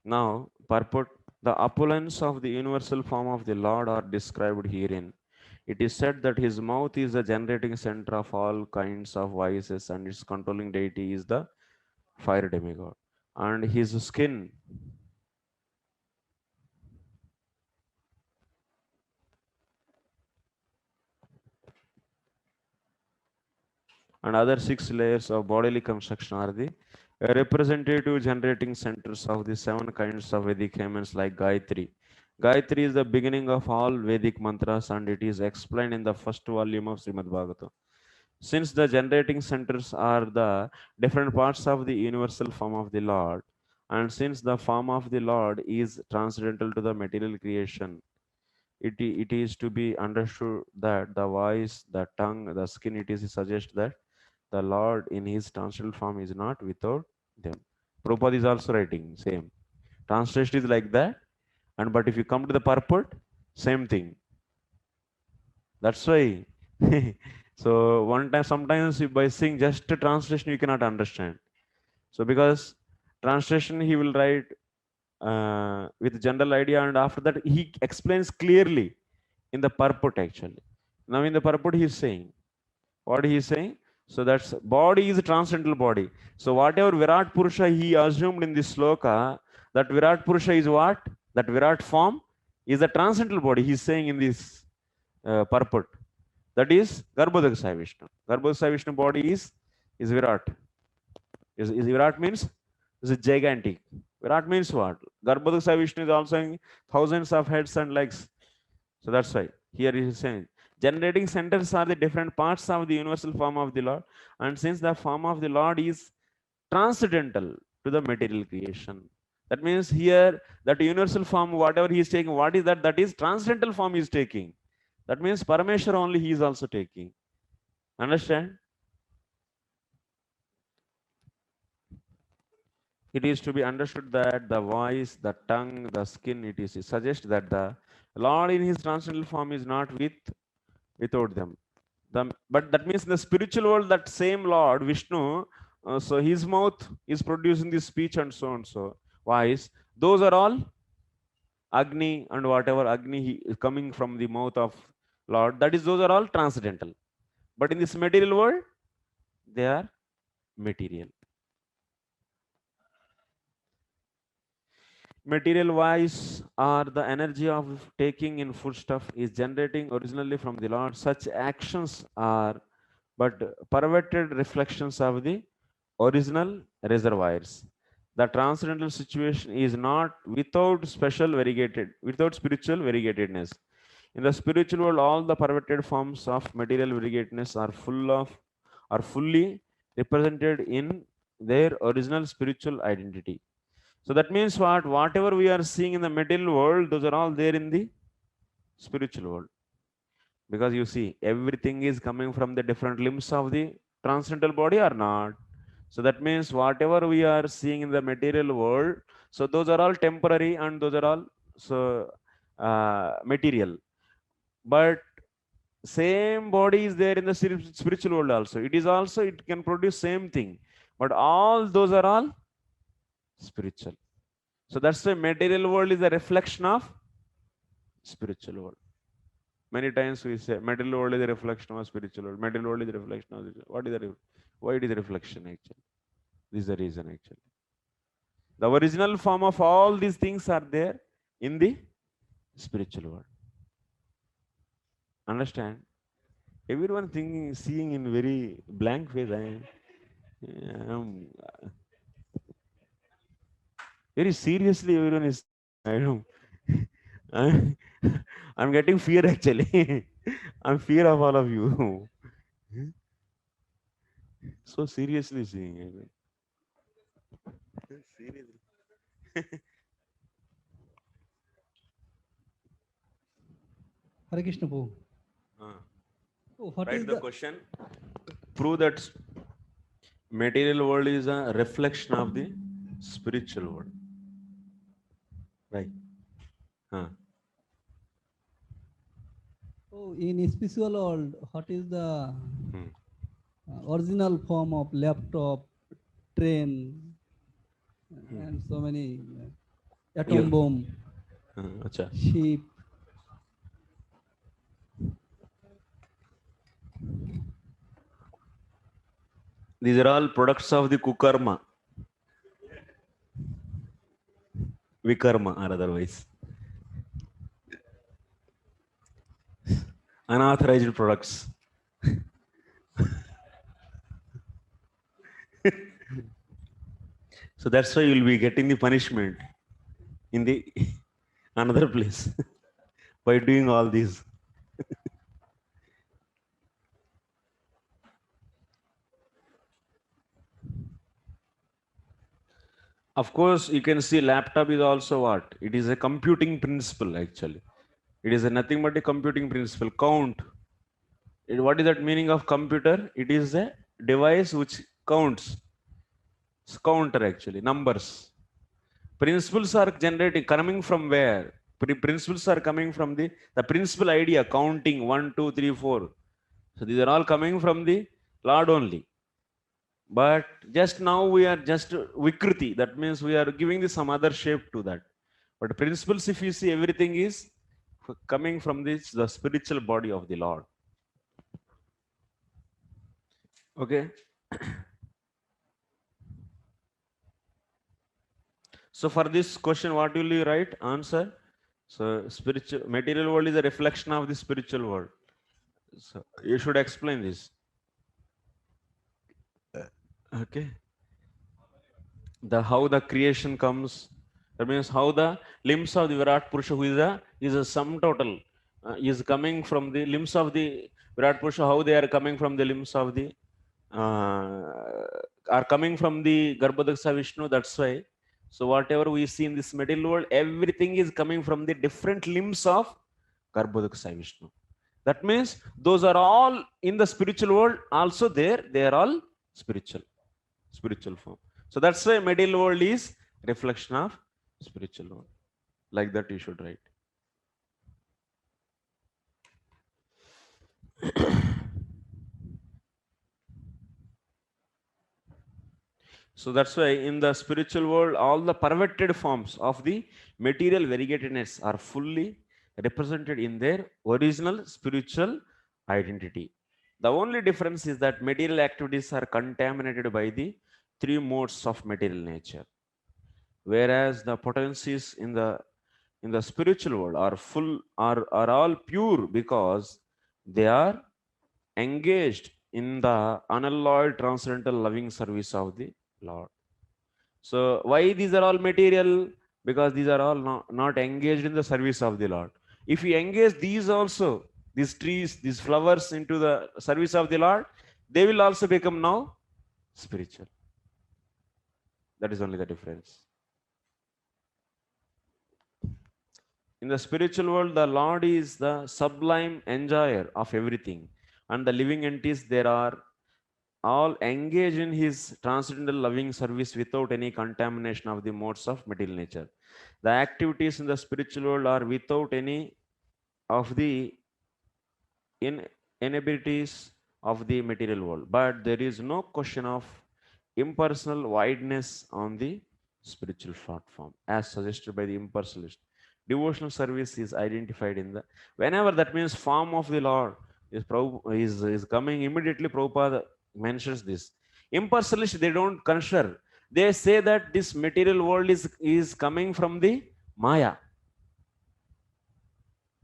Now, purport, the opulence of the universal form of the Lord are described herein. It is said that his mouth is the generating center of all kinds of vices, and its controlling deity is the fire demigod. And his skin and other 6 layers of bodily construction are the representative generating centers of the 7 kinds of Vedic hymns like Gayatri. Gayatri is the beginning of all Vedic mantras, and it is explained in the first volume of Srimad Bhagavatam. Since the generating centers are the different parts of the universal form of the Lord, and since the form of the Lord is transcendental to the material creation, it is to be understood that the voice, the tongue, the skin, it is suggest that the Lord in his transcendental form is not without them. Prabhupada is also writing same. Translation is like that, and but if you come to the purport, same thing. That's why. So one time, sometimes by seeing just a translation, you cannot understand. So because translation, he will write with general idea, and after that he explains clearly in the purport actually. Now in the purport he is saying, what he is saying? So that's body is a transcendental body. So whatever Virat Purusha he assumed in this sloka, that Virat Purusha is what? That Virat form is a transcendental body. He is saying in this purport. That is Garbhodak Sai Vishnu. Garbhodak Sai Vishnu body is Virat. Is Virat means is a gigantic. Virat means what? Garbhodak Sai Vishnu is also having thousands of heads and legs. So that's why here he is saying Generating centers are the different parts of the universal form of the Lord. And since the form of the Lord is transcendental to the material creation, that means here that universal form, whatever he is taking, what is that? That is transcendental form he is taking. That means Parameshwar only he is also taking. Understand? It is to be understood that the voice, the tongue, the skin, it suggests that the Lord in his transcendental form is not without them. But that means in the spiritual world, that same Lord, Vishnu, so his mouth is producing this speech and so on. So voice, those are all Agni and whatever Agni he is coming from the mouth of Lord, those are all transcendental. But in this material world, they are material. Material wise, or the energy of taking in foodstuff is generating originally from the Lord. Such actions are but perverted reflections of the original reservoirs. The transcendental situation is not without without spiritual variegatedness. In the spiritual world, all the perverted forms of material variegatedness are fully represented in their original spiritual identity. So that means what? Whatever we are seeing in the material world, those are all there in the spiritual world. Because you see, everything is coming from the different limbs of the transcendental body or not. So that means whatever we are seeing in the material world, so those are all temporary and those are all material. But same body is there in the spiritual world also. It can produce same thing. But all those are all spiritual. So that's why material world is a reflection of spiritual world. Many times we say material world is a reflection of spiritual world. Material world is a reflection of why it is a reflection actually? This is the reason actually. The original form of all these things are there in the spiritual world. Understand? Everyone seeing in very blank face. Very seriously, everyone is. I know. I'm getting fear actually. I'm fear of all of you. So seriously seeing. Seriously. Hare Krishna Prabhu. So what Write is the question. Prove that material world is a reflection of the spiritual world. Right. so in spiritual world, what is the original form of laptop, train, and so many atom bomb, Acha. ship? These are all products of the kukarma, vikarma, or otherwise unauthorized products. So that's why you will be getting the punishment in the another place by doing all these. Of course, you can see laptop is also what? It is a computing principle actually. It is nothing but a computing principle. Count. What is that meaning of computer? It is a device which counts. It's counter actually, numbers. Principles are coming from where? Principles are coming from the principal idea, counting 1, 2, 3, 4. So these are all coming from the Lord only. But just now we are just Vikriti. That means we are giving some other shape to that. But principles, if you see, everything is coming from the spiritual body of the Lord. Okay. So for this question, what will you write? Answer. So spiritual material world is a reflection of the spiritual world. So you should explain this. Okay. How the creation comes. That means how the limbs of the Virat Purusha, who is a sum total. is coming from the limbs of the Virat Purusha, how they are coming from the limbs of the are coming from the Garbhodaksa Vishnu. That's why. So whatever we see in this material world, everything is coming from the different limbs of Garbhodaksa Vishnu. That means those are all in the spiritual world also there. They are all spiritual form. So that's why material world is reflection of spiritual world. Like that you should write. So that's why in the spiritual world, all the perverted forms of the material variegatedness are fully represented in their original spiritual identity. The only difference is that material activities are contaminated by the three modes of material nature, whereas the potencies in the spiritual world are all pure because they are engaged in the unalloyed transcendental loving service of the Lord. So why these are all material? Because these are all not engaged in the service of the Lord. If we engage these also, these trees, these flowers into the service of the Lord, they will also become now spiritual. That is only the difference. In the spiritual world, the Lord is the sublime enjoyer of everything, and the living entities there are all engage in his transcendental loving service without any contamination of the modes of material nature. The activities in the spiritual world are without any of the inabilities of the material world, but there is no question of impersonal wideness on the spiritual platform, as suggested by the impersonalist. Devotional service is identified in the whenever that means form of the Lord is coming immediately. Prabhupada mentions this. Impersonalists, they don't consider. They say that this material world is coming from the Maya.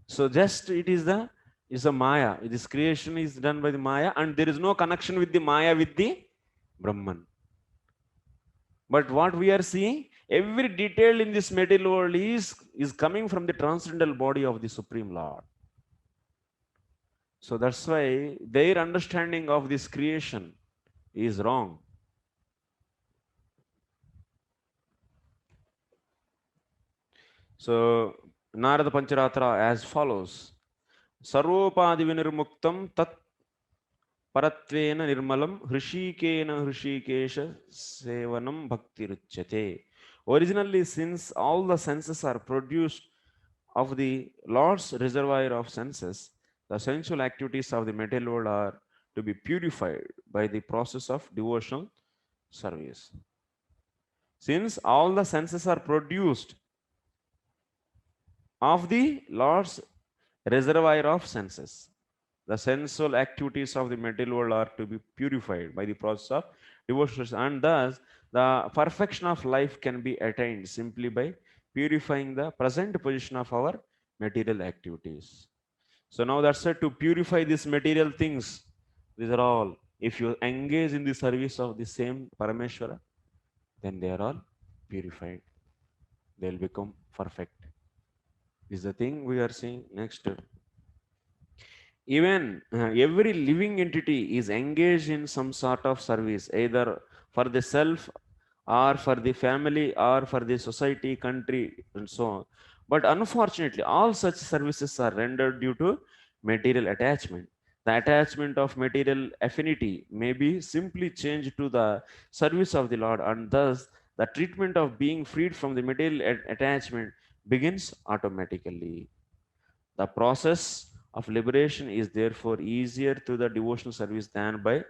So just it is a Maya. This creation is done by the Maya, and there is no connection with the Maya with the Brahman. But what we are seeing, every detail in this material world is coming from the transcendental body of the Supreme Lord. So that's why their understanding of this creation is wrong. So Narada Pancharatra as follows: Sarvopadi vinirmuktam tat paratvena nirmalam hrishikena hrishikesha sevanam bhakti ruchyate. Originally, since all the senses are produced of the Lord's reservoir of senses, the sensual activities of the material world are to be purified by the process of devotional service. Since all the senses are produced of the Lord's reservoir of senses, the sensual activities of the material world are to be purified by the process of devotion, and thus the perfection of life can be attained simply by purifying the present position of our material activities. So now that's it, to purify these material things. These are all, if you engage in the service of the same Parameshwara, then they are all purified. They'll become perfect. This is the thing we are seeing next. Even every living entity is engaged in some sort of service, either for the self or for the family or for the society, country, and so on. But unfortunately, all such services are rendered due to material attachment. The attachment of material affinity may be simply changed to the service of the Lord, and thus the treatment of being freed from the material attachment begins automatically. The process of liberation is therefore easier through the devotional service than by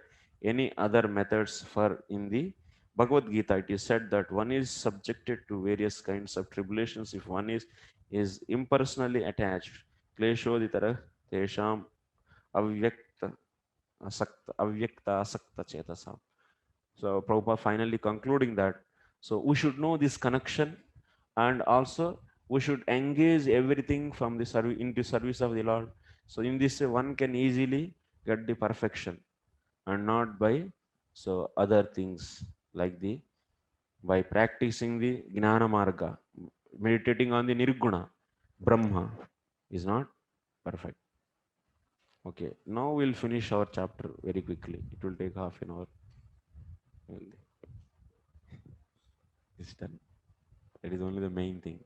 any other methods, for in the Bhagavad Gita it is said that one is subjected to various kinds of tribulations if one is impersonally attached. Kleshoditara tesham avyakta asakta chetasam. So Prabhupada finally concluding that, so we should know this connection, and also we should engage everything from the service into service of the Lord. So in this way, one can easily get the perfection, and not by so other things like the by practicing the Gnana Marga, meditating on the Nirguna, Brahma is not Perfect. Okay, now we'll finish our chapter very quickly. It will take half an hour. It's done. That is only the main thing.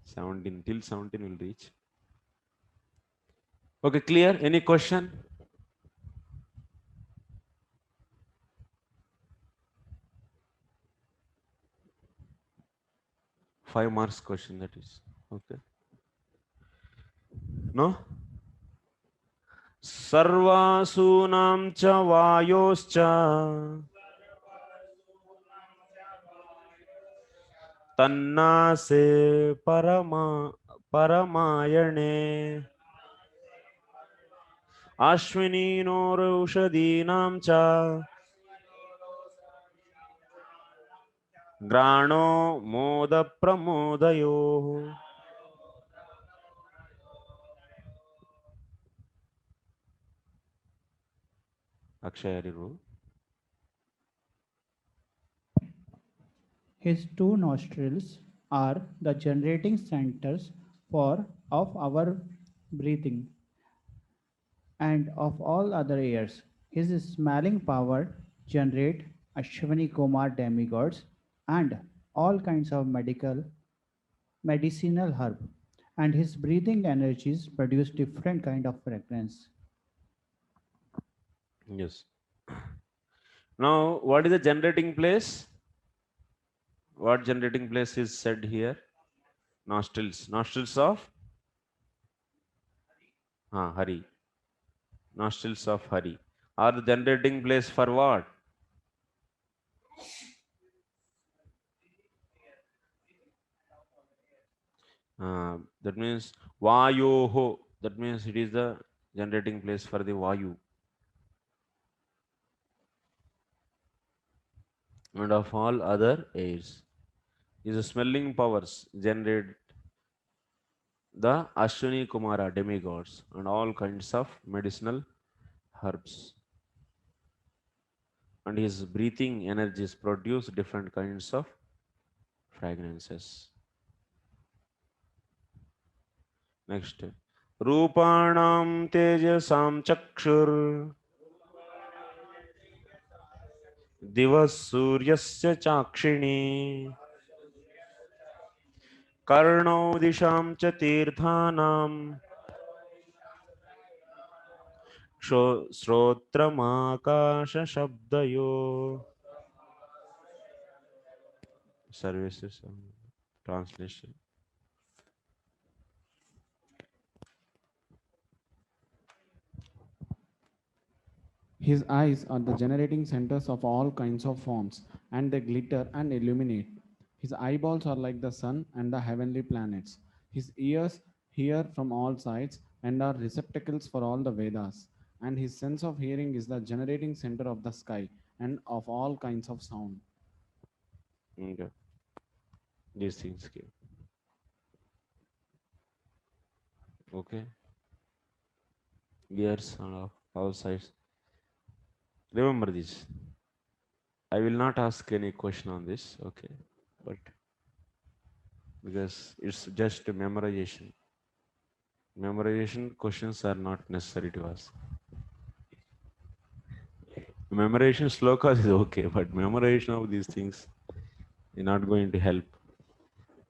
17 till 17 will reach. Okay, clear? Any question? Five marks question, that is. Okay. No? Sarvasunam cha vayoscha tanna se paramayane Ashwininor cha grano moda pramodayo. Akshayariru. His two nostrils are the generating centers of our breathing and of all other airs. His smelling power generate Ashwini Kumar demigods and all kinds of medicinal herb, and his breathing energies produce different kind of fragrance. Yes. Now, what is the generating place? What generating place is said here? Nostrils. Nostrils of Hari. Nostrils of Hari. Are the generating place for what? That means Vayoho. That means it is the generating place for the Vayu. And of all other airs. Is the smelling powers generate the Ashwini Kumara demigods and all kinds of medicinal herbs. And his breathing energies produce different kinds of fragrances. Next. Rupanam tejasam chakshur divas suryasya chakshini karnau disham cha tirthanam श्रोत्रमाकाश शब्दयो. Services translation. His eyes are the generating centers of all kinds of forms, and they glitter and illuminate. His eyeballs are like the sun and the heavenly planets. His ears hear from all sides and are receptacles for all the Vedas. And his sense of hearing is the generating center of the sky and of all kinds of sound. Okay. These things give. Okay. Ears on all sides. Remember this. I will not ask any question on this, okay? But because it's just a memorization. Memorization questions are not necessary to ask. Memorization slokas is okay, but memorization of these things is not going to help.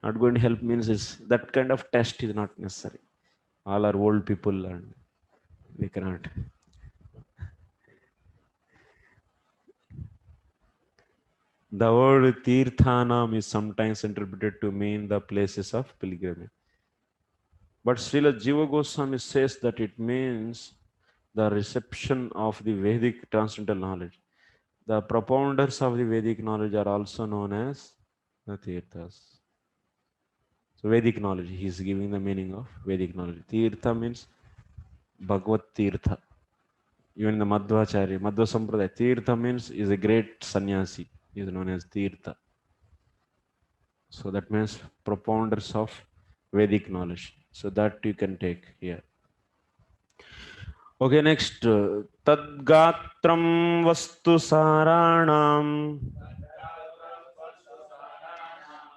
Not going to help means is that kind of test is not necessary. All are old people and they cannot. The word Tirthanam is sometimes interpreted to mean the places of pilgrimage. But Srila Jiva Goswami says that it means the reception of the Vedic transcendental knowledge. The propounders of the Vedic knowledge are also known as the Tirthas. So Vedic knowledge, he is giving the meaning of Vedic knowledge. Tirtha means Bhagavad Tirtha. Even the Madhvacharya, Madhva Sampradaya, Tirtha means is a great sannyasi. He is known as Tirtha. So that means propounders of Vedic knowledge. So that you can take here. Okay, next. Tadgatram vastu saranam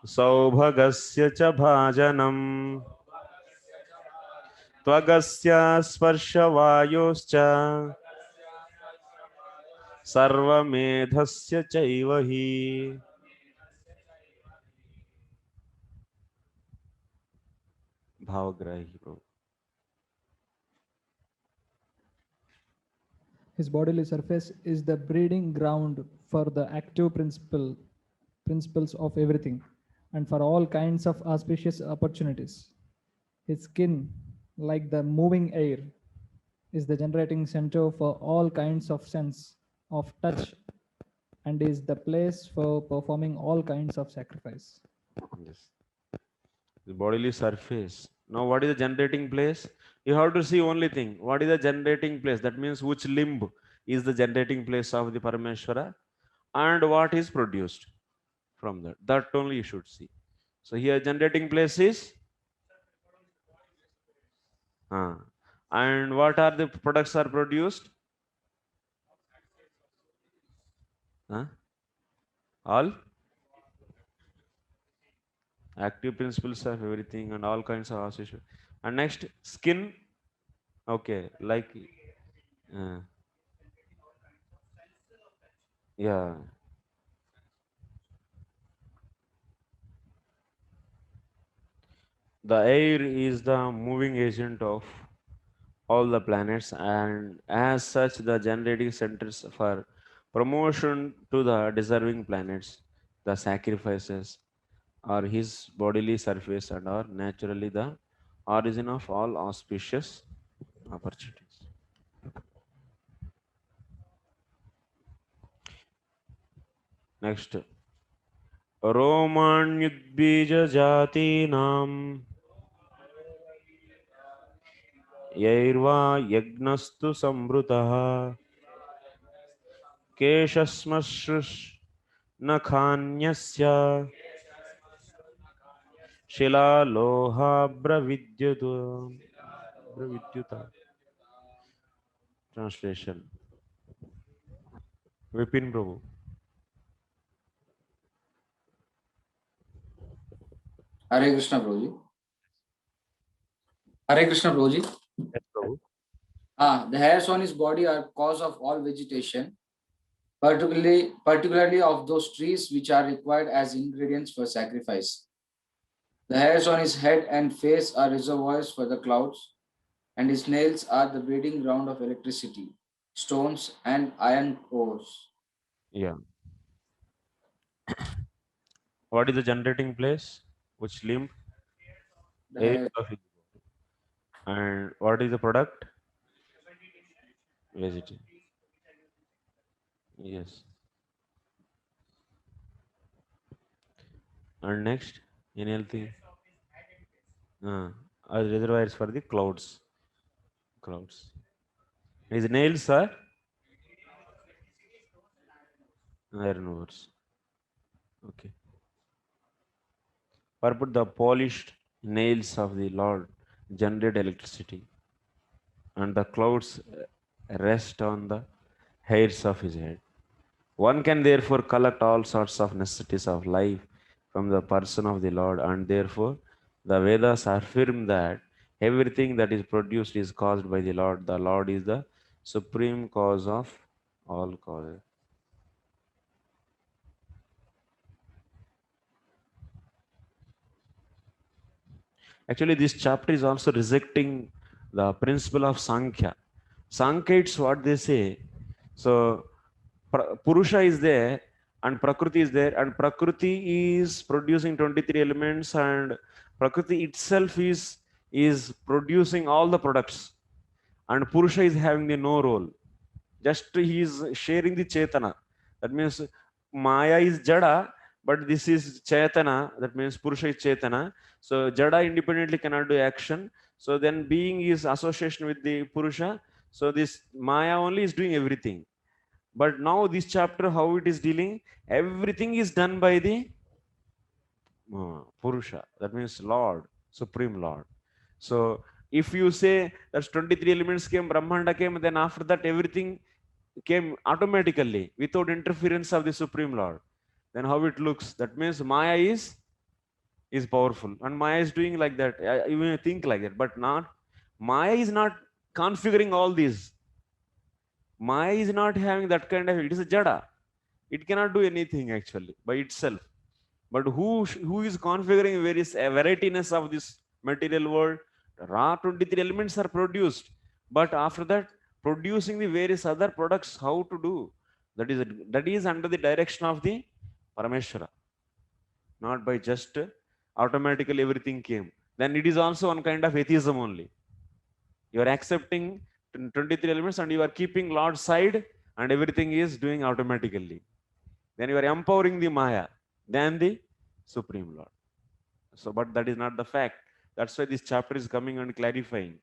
saubhagasya cha bhajanam त्वगस्य स्पर्शवायोश्च सर्वमेधस्य चैव हि भावग्राही प्रभु. His bodily surface is the breeding ground for the active principles of everything and for all kinds of auspicious opportunities. His skin, like the moving air, is the generating center for all kinds of sense of touch and is the place for performing all kinds of sacrifice. Yes. The bodily surface. Now, what is the generating place? You have to see only thing. What is the generating place? That means which limb is the generating place of the Parameshwara and what is produced from that. That only you should see. So here generating place is and what are the products are produced? All active principles of everything and all kinds of association. And next skin. Okay, like yeah. The air is the moving agent of all the planets, and as such the generating centers for promotion to the deserving planets. The sacrifices are his bodily surface and are naturally the origin of all auspicious opportunities. Next, Romanyudbija यैर्वा यज्ञस्तु संवृतः केशश्मश्रुष्नखान्यस्य शिलालोहाब्रविद्युता. Translation. Vipin Prabhu. Hare Krishna Prabhuji. Hare Krishna Prabhuji. Yes, Prabhu. The hairs on his body are cause of all vegetation, particularly of those trees which are required as ingredients for sacrifice. The hairs on his head and face are reservoirs for the clouds, and his nails are the breeding ground of electricity, stones, and iron ores. Yeah. What is the generating place? Which limb? The hair. And what is the product? Vegetable. Yes. And next, any other thing? Reservoirs for the clouds. Clouds. His nails are iron ores. Okay. Purport: the polished nails of the Lord generate electricity, and the clouds rest on the hairs of his head. One can therefore collect all sorts of necessities of life from the person of the Lord, and therefore the Vedas affirm that everything that is produced is caused by the Lord. The Lord is the supreme cause of all causes. Actually, this chapter is also rejecting the principle of Sankhya. Sankhyites, what they say, so Purusha is there and Prakriti is there, and Prakriti is producing 23 elements, and Prakriti itself is producing all the products, and Purusha is having the no role. Just he is sharing the Chetana. That means Maya is Jada, but this is Chaitana. That means Purusha is Chaitana. So Jada independently cannot do action. So then being is association with the Purusha. So this Maya only is doing everything. But now this chapter, how it is dealing, everything is done by the Purusha. That means Lord, Supreme Lord. So if you say that 23 elements came, Brahmanda came, then after that everything came automatically without interference of the Supreme Lord, then how it looks? That means Maya is powerful, and Maya is doing like that. You may think like that, but not. Maya is not configuring all these. Maya is not having that kind of, it is a jada. It cannot do anything actually by itself. But who is configuring various varietiness of this material world? Raw 23 elements are produced, but after that producing the various other products, how to do that is under the direction of the Parameshwara, not by just automatically everything came. Then it is also one kind of atheism only. You are accepting 23 elements and you are keeping Lord side and everything is doing automatically. Then you are empowering the Maya than the Supreme Lord. So, but that is not the fact. That's why this chapter is coming and clarifying.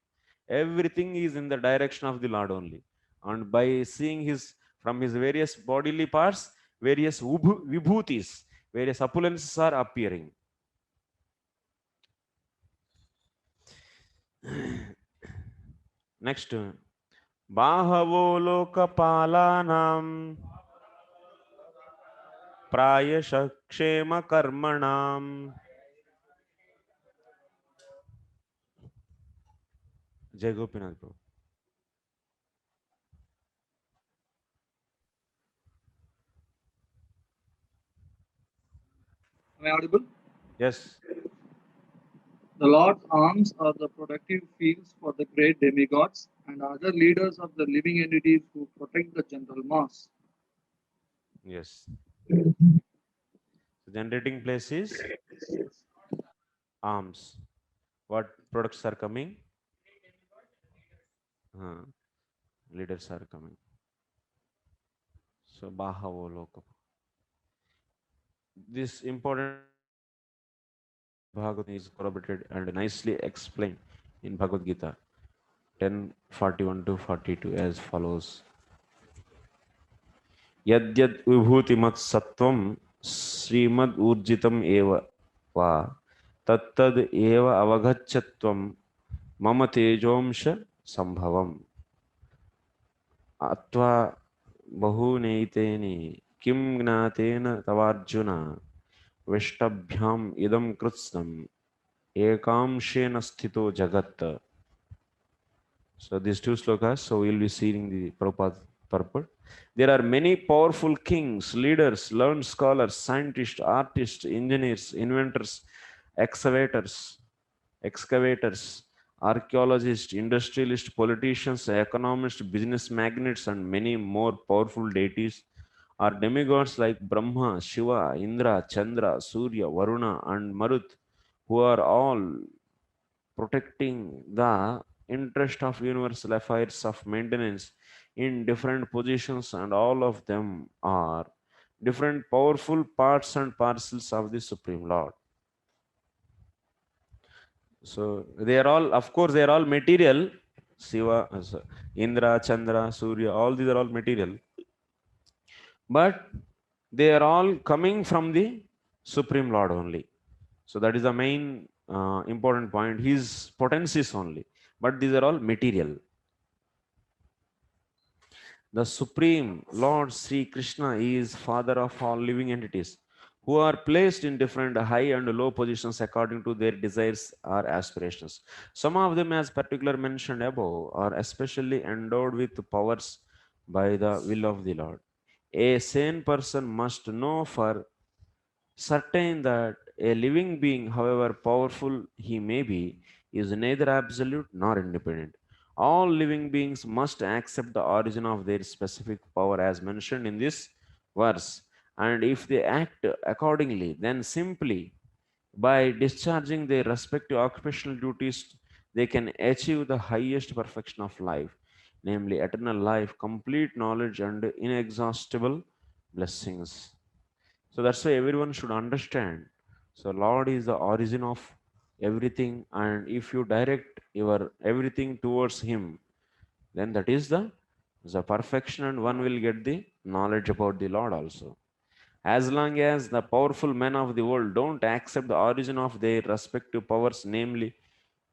Everything is in the direction of the Lord only. And by seeing from his various bodily parts, various vibhutis, various opulences are appearing. Next, bahavo lokapalanam prayasha kshema karmanam. Jai Gopinath Prabhu. Am I audible? Yes. The Lord's arms are the productive fields for the great demigods and other leaders of the living entities who protect the general mass. Yes. The generating place is arms. What products are coming? Leaders are coming. So Bahavo Loka. This important Bhagavad is corroborated and nicely explained in Bhagavad Gita 10:41 to 42 as follows. Yadyad vibhutimat sattvam srimad urjitam eva va tattad eva avagachatvam mama tejomsha sambhavam atva bahuneiteni kim gnatena tavarjuna vishtabhyam idam kritsnam ekamshena sthito jagat. So these two slokas, so we will be seeing the Prabhupada purport. There are many powerful kings, leaders, learned scholars, scientists, artists, engineers, inventors, excavators, archaeologists, industrialists, politicians, economists, business magnates, and many more powerful deities are demigods like Brahma, Shiva, Indra, Chandra, Surya, Varuna, and Marut, who are all protecting the interest of universal affairs of maintenance in different positions, and all of them are different powerful parts and parcels of the Supreme Lord. So they are all, of course, they are all material. Shiva, Indra, Chandra, Surya, all these are all material. But they are all coming from the Supreme Lord only. So that is the main important point. His potencies only. But these are all material. The Supreme Lord Sri Krishna is Father of all living entities, who are placed in different high and low positions according to their desires or aspirations. Some of them, as particular mentioned above, are especially endowed with powers by the will of the Lord. A sane person must know for certain that a living being, however powerful he may be, is neither absolute nor independent. All living beings must accept the origin of their specific power as mentioned in this verse. And if they act accordingly, then simply by discharging their respective occupational duties, they can achieve the highest perfection of life, namely eternal life, complete knowledge, and inexhaustible blessings. So that's why everyone should understand. So Lord is the origin of everything, and if you direct your everything towards Him, then that is the perfection, and one will get the knowledge about the Lord also. As long as the powerful men of the world don't accept the origin of their respective powers, namely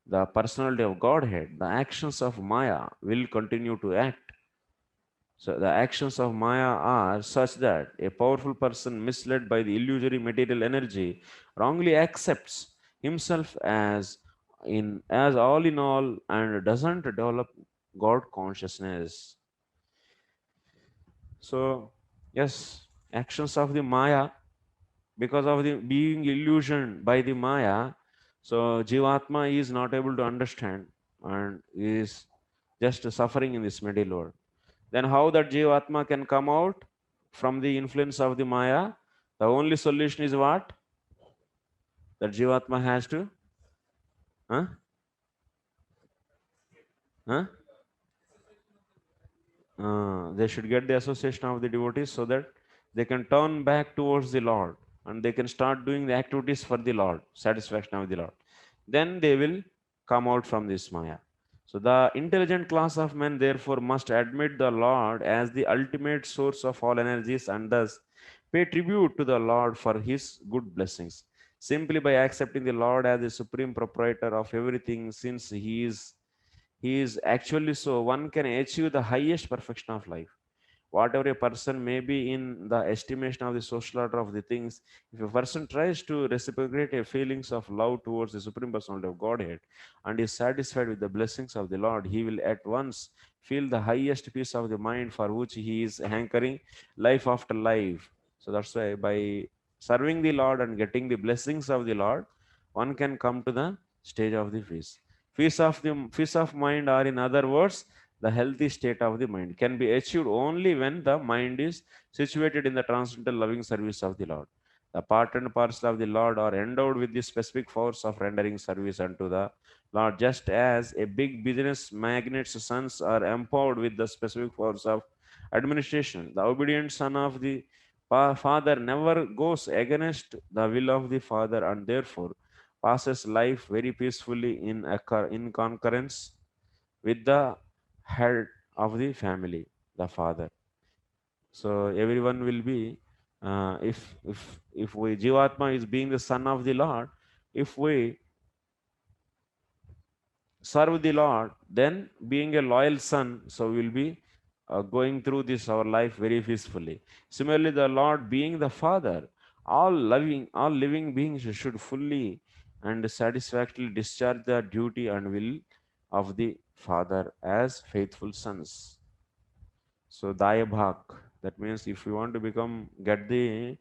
the personality of Godhead, the actions of Maya will continue to act. So the actions of Maya are such that a powerful person misled by the illusory material energy wrongly accepts himself as as all in all and doesn't develop God consciousness. So yes, actions of the Maya, because of the being illusioned by the Maya, so Jivatma is not able to understand and is just suffering in this middle world. Then how that Jivatma can come out from the influence of the Maya? The only solution is what? That Jivatma has to, huh? Huh? They should get the association of the devotees so that they can turn back towards the Lord and they can start doing the activities for the Lord, satisfaction of the Lord. Then they will come out from this Maya. So the intelligent class of men therefore must admit the Lord as the ultimate source of all energies and thus pay tribute to the Lord for his good blessings. Simply by accepting the Lord as the supreme proprietor of everything, since he is actually so, one can achieve the highest perfection of life. Whatever a person may be in the estimation of the social order of the things, if a person tries to reciprocate a feelings of love towards the Supreme Personality of Godhead and is satisfied with the blessings of the Lord, he will at once feel the highest peace of the mind for which he is hankering life after life. So that's why by serving the Lord and getting the blessings of the Lord, one can come to the stage of the peace. Peace of mind, or in other words, the healthy state of the mind, can be achieved only when the mind is situated in the transcendental loving service of the Lord. The part and parcel of the Lord are endowed with the specific force of rendering service unto the Lord, just as a big business magnate's sons are empowered with the specific force of administration. The obedient son of the father never goes against the will of the father and therefore passes life very peacefully in concurrence with the head of the family, the father. So everyone will be, if we Jivatma is being the son of the Lord, if we serve the Lord, then being a loyal son, so we'll be going through this our life very peacefully. Similarly, the Lord being the Father, all living beings should fully and satisfactorily discharge the duty and will of the Father as faithful sons. So Daya Bhak, that means if you want to get the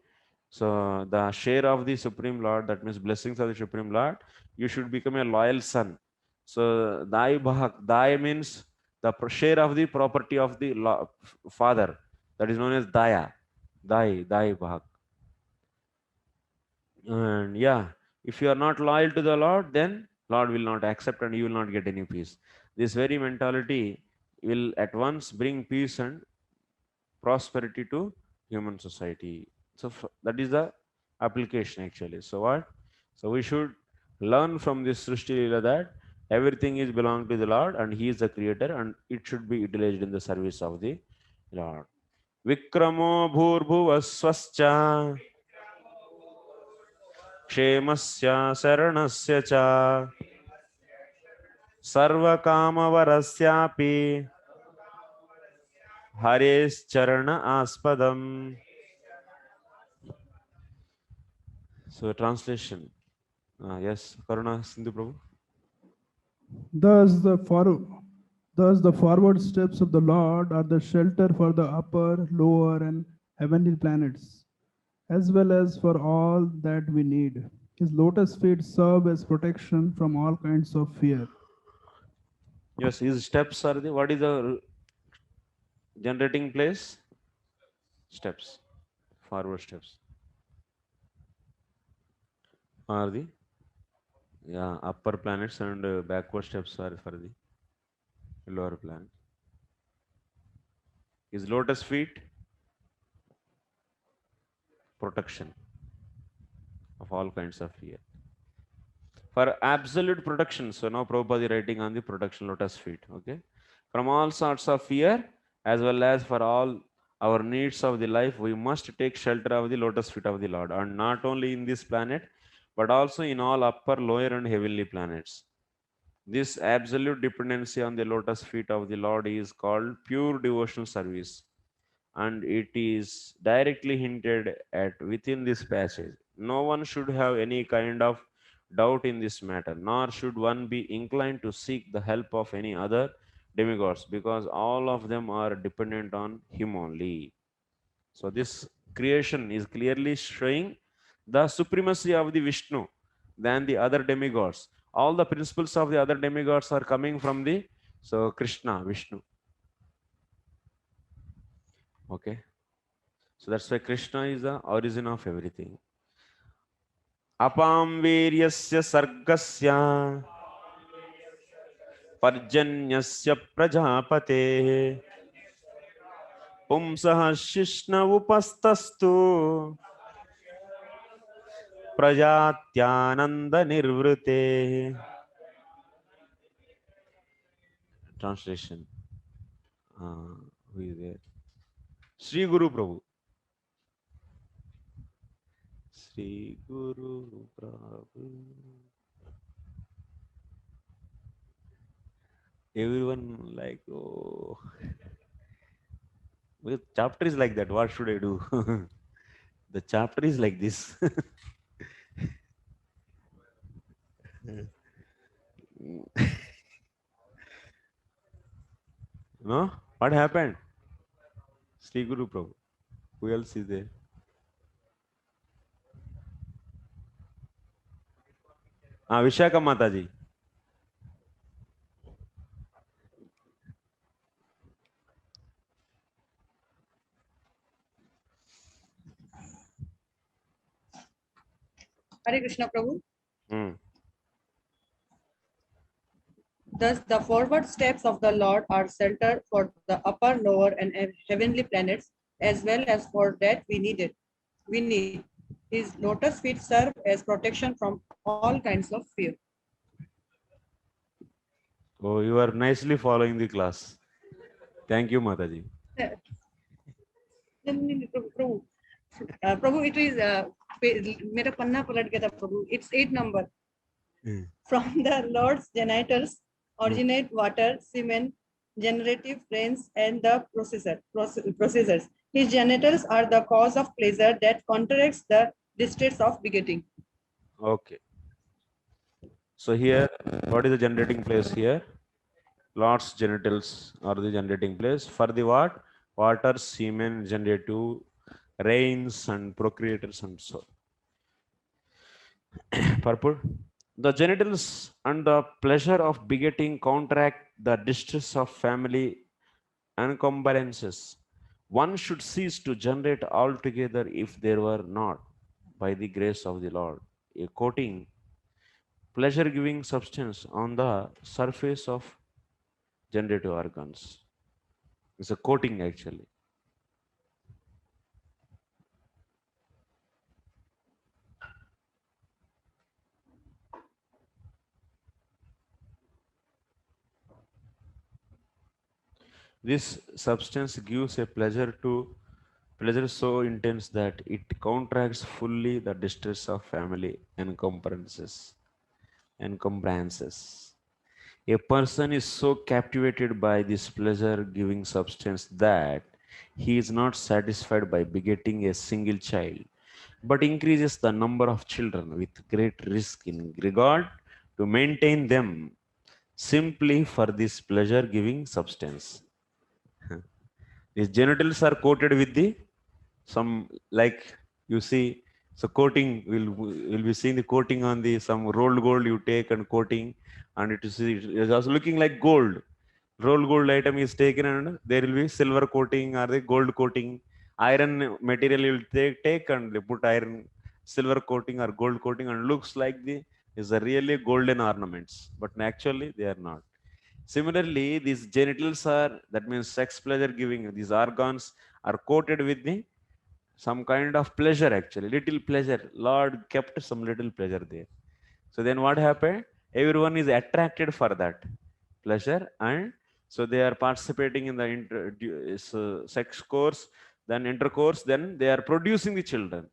share of the Supreme Lord, that means blessings of the Supreme Lord, you should become a loyal son. So Dai Bhak, Dai means the share of the property of the father. That is known as Daya. Dai Bhak. And yeah, if you are not loyal to the Lord, then Lord will not accept and you will not get any peace. This very mentality will at once bring peace and prosperity to human society. So that is the application actually. So what? So we should learn from this Srishti Leela that everything is belong to the Lord and He is the creator and it should be utilized in the service of the Lord. Vikramo bhurbhuvasvascha क्षेमस्य शरणस्य च सर्वकामवरस्यापि हरेश्चरण आस्पदम्. So translation. Yes, Karuna Sindhu Prabhu. Thus the forward steps of the Lord are the shelter for the upper, lower, and heavenly planets, as well as for all that we need. His lotus feet serve as protection from all kinds of fear. Yes, his steps are what is the generating place? Steps, forward steps are the upper planets and backward steps are for the lower planet. His lotus feet, protection of all kinds of fear. For absolute protection. So now Prabhupada is writing on the protection lotus feet. Okay. From all sorts of fear as well as for all our needs of the life, we must take shelter of the lotus feet of the Lord. And not only in this planet, but also in all upper, lower and heavenly planets. This absolute dependency on the lotus feet of the Lord is called pure devotional service. And it is directly hinted at within this passage. No one should have any kind of doubt in this matter, nor should one be inclined to seek the help of any other demigods, because all of them are dependent on him only. So this creation is clearly showing the supremacy of the Vishnu than the other demigods. All the principles of the other demigods are coming from the Krishna, Vishnu. Okay. So that's why Krishna is the origin of everything. Apam veryasya sargasya parjanyasya prajapate pumsah shishna upastastu prajatyananda nirvrute. Translation. Who is there? Sri Guru Prabhu. Sri Guru Prabhu. Everyone like, oh, the chapter is like that. What should I do? The chapter is like this. No? What happened? Sri Guru Prabhu. Who else is there? Vishaka Mataji. Hare Krishna Prabhu. Hmm. Thus, the forward steps of the Lord are shelter for the upper, lower, and heavenly planets, as well as for that we need. His lotus feet serve as protection from all kinds of fear. Oh, you are nicely following the class. Thank you, Mataji. Prabhu, Prabhu, it is मेरा पन्ना पलट गया था प्रभु. It's 8 number. From the Lord's genitals originate water, semen, generative brains, and the processors. His genitals are the cause of pleasure that counteracts the distress of begetting. Okay. So here, what is the generating place here? Lord's genitals are the generating place. For the what? Water, semen, generative, rains, and procreators, and so. Purport. The genitals and the pleasure of begetting counteract the distress of family encumbrances. One should cease to generate altogether if there were not, by the grace of the Lord, a coating, pleasure-giving substance on the surface of generative organs. It's a coating actually. This substance gives a pleasure so intense that it counteracts fully the distress of family encumbrances. A person is so captivated by this pleasure-giving substance that he is not satisfied by begetting a single child, but increases the number of children with great risk in regard to maintain them simply for this pleasure-giving substance. His genitals are coated with some, like you see, so coating will be seeing the coating on the some rolled gold you take and coating, and it is also looking like gold. Rolled gold item is taken and there will be silver coating or the gold coating. Iron material you will take and they put iron, silver coating or gold coating, and looks like is a really golden ornaments, but actually they are not. Similarly, these genitals are, that means sex pleasure giving, these organs are coated with some kind of pleasure actually, little pleasure. Lord kept some little pleasure there. So then what happened? Everyone is attracted for that pleasure, and so they are participating in the sex course, then intercourse, then they are producing the children.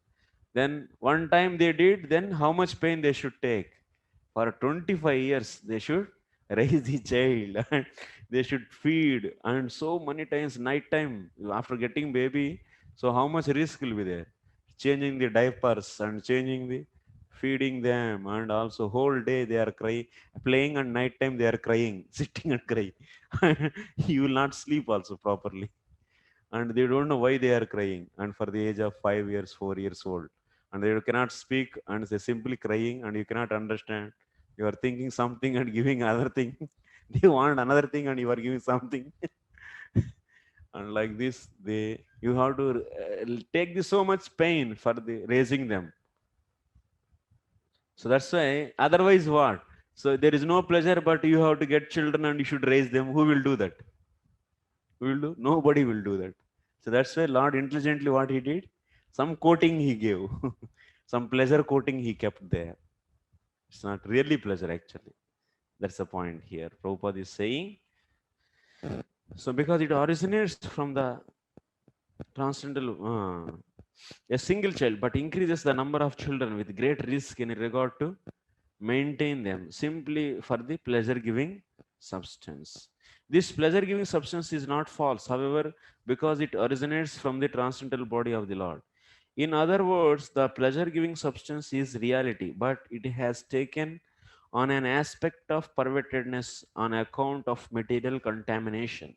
Then one time they did, then how much pain they should take? For 25 years, they should raise the child and they should feed, and so many times night time after getting baby, so how much risk will be there? Changing the diapers and changing the feeding them, and also whole day they are crying, playing, and night time they are crying, sitting and crying. You will not sleep also properly, and they don't know why they are crying. And for the age of 5 years, 4 years old, and they cannot speak, and they're simply crying, and you cannot understand. You are thinking something and giving another thing. They want another thing, and you are giving something. And like this, you have to take this so much pain for the raising them. So that's why, otherwise what? So there is no pleasure, but you have to get children and you should raise them. Who will do that? Who will do? Nobody will do that. So that's why Lord intelligently what he did? Some coating he gave. Some pleasure coating he kept there. It's not really pleasure actually. That's the point here. Prabhupada is saying. So because it originates from the transcendental, a single child, but increases the number of children with great risk in regard to maintain them simply for the pleasure giving substance. This pleasure giving substance is not false, however, because it originates from the transcendental body of the Lord. In other words, the pleasure giving substance is reality, but it has taken on an aspect of pervertedness on account of material contamination.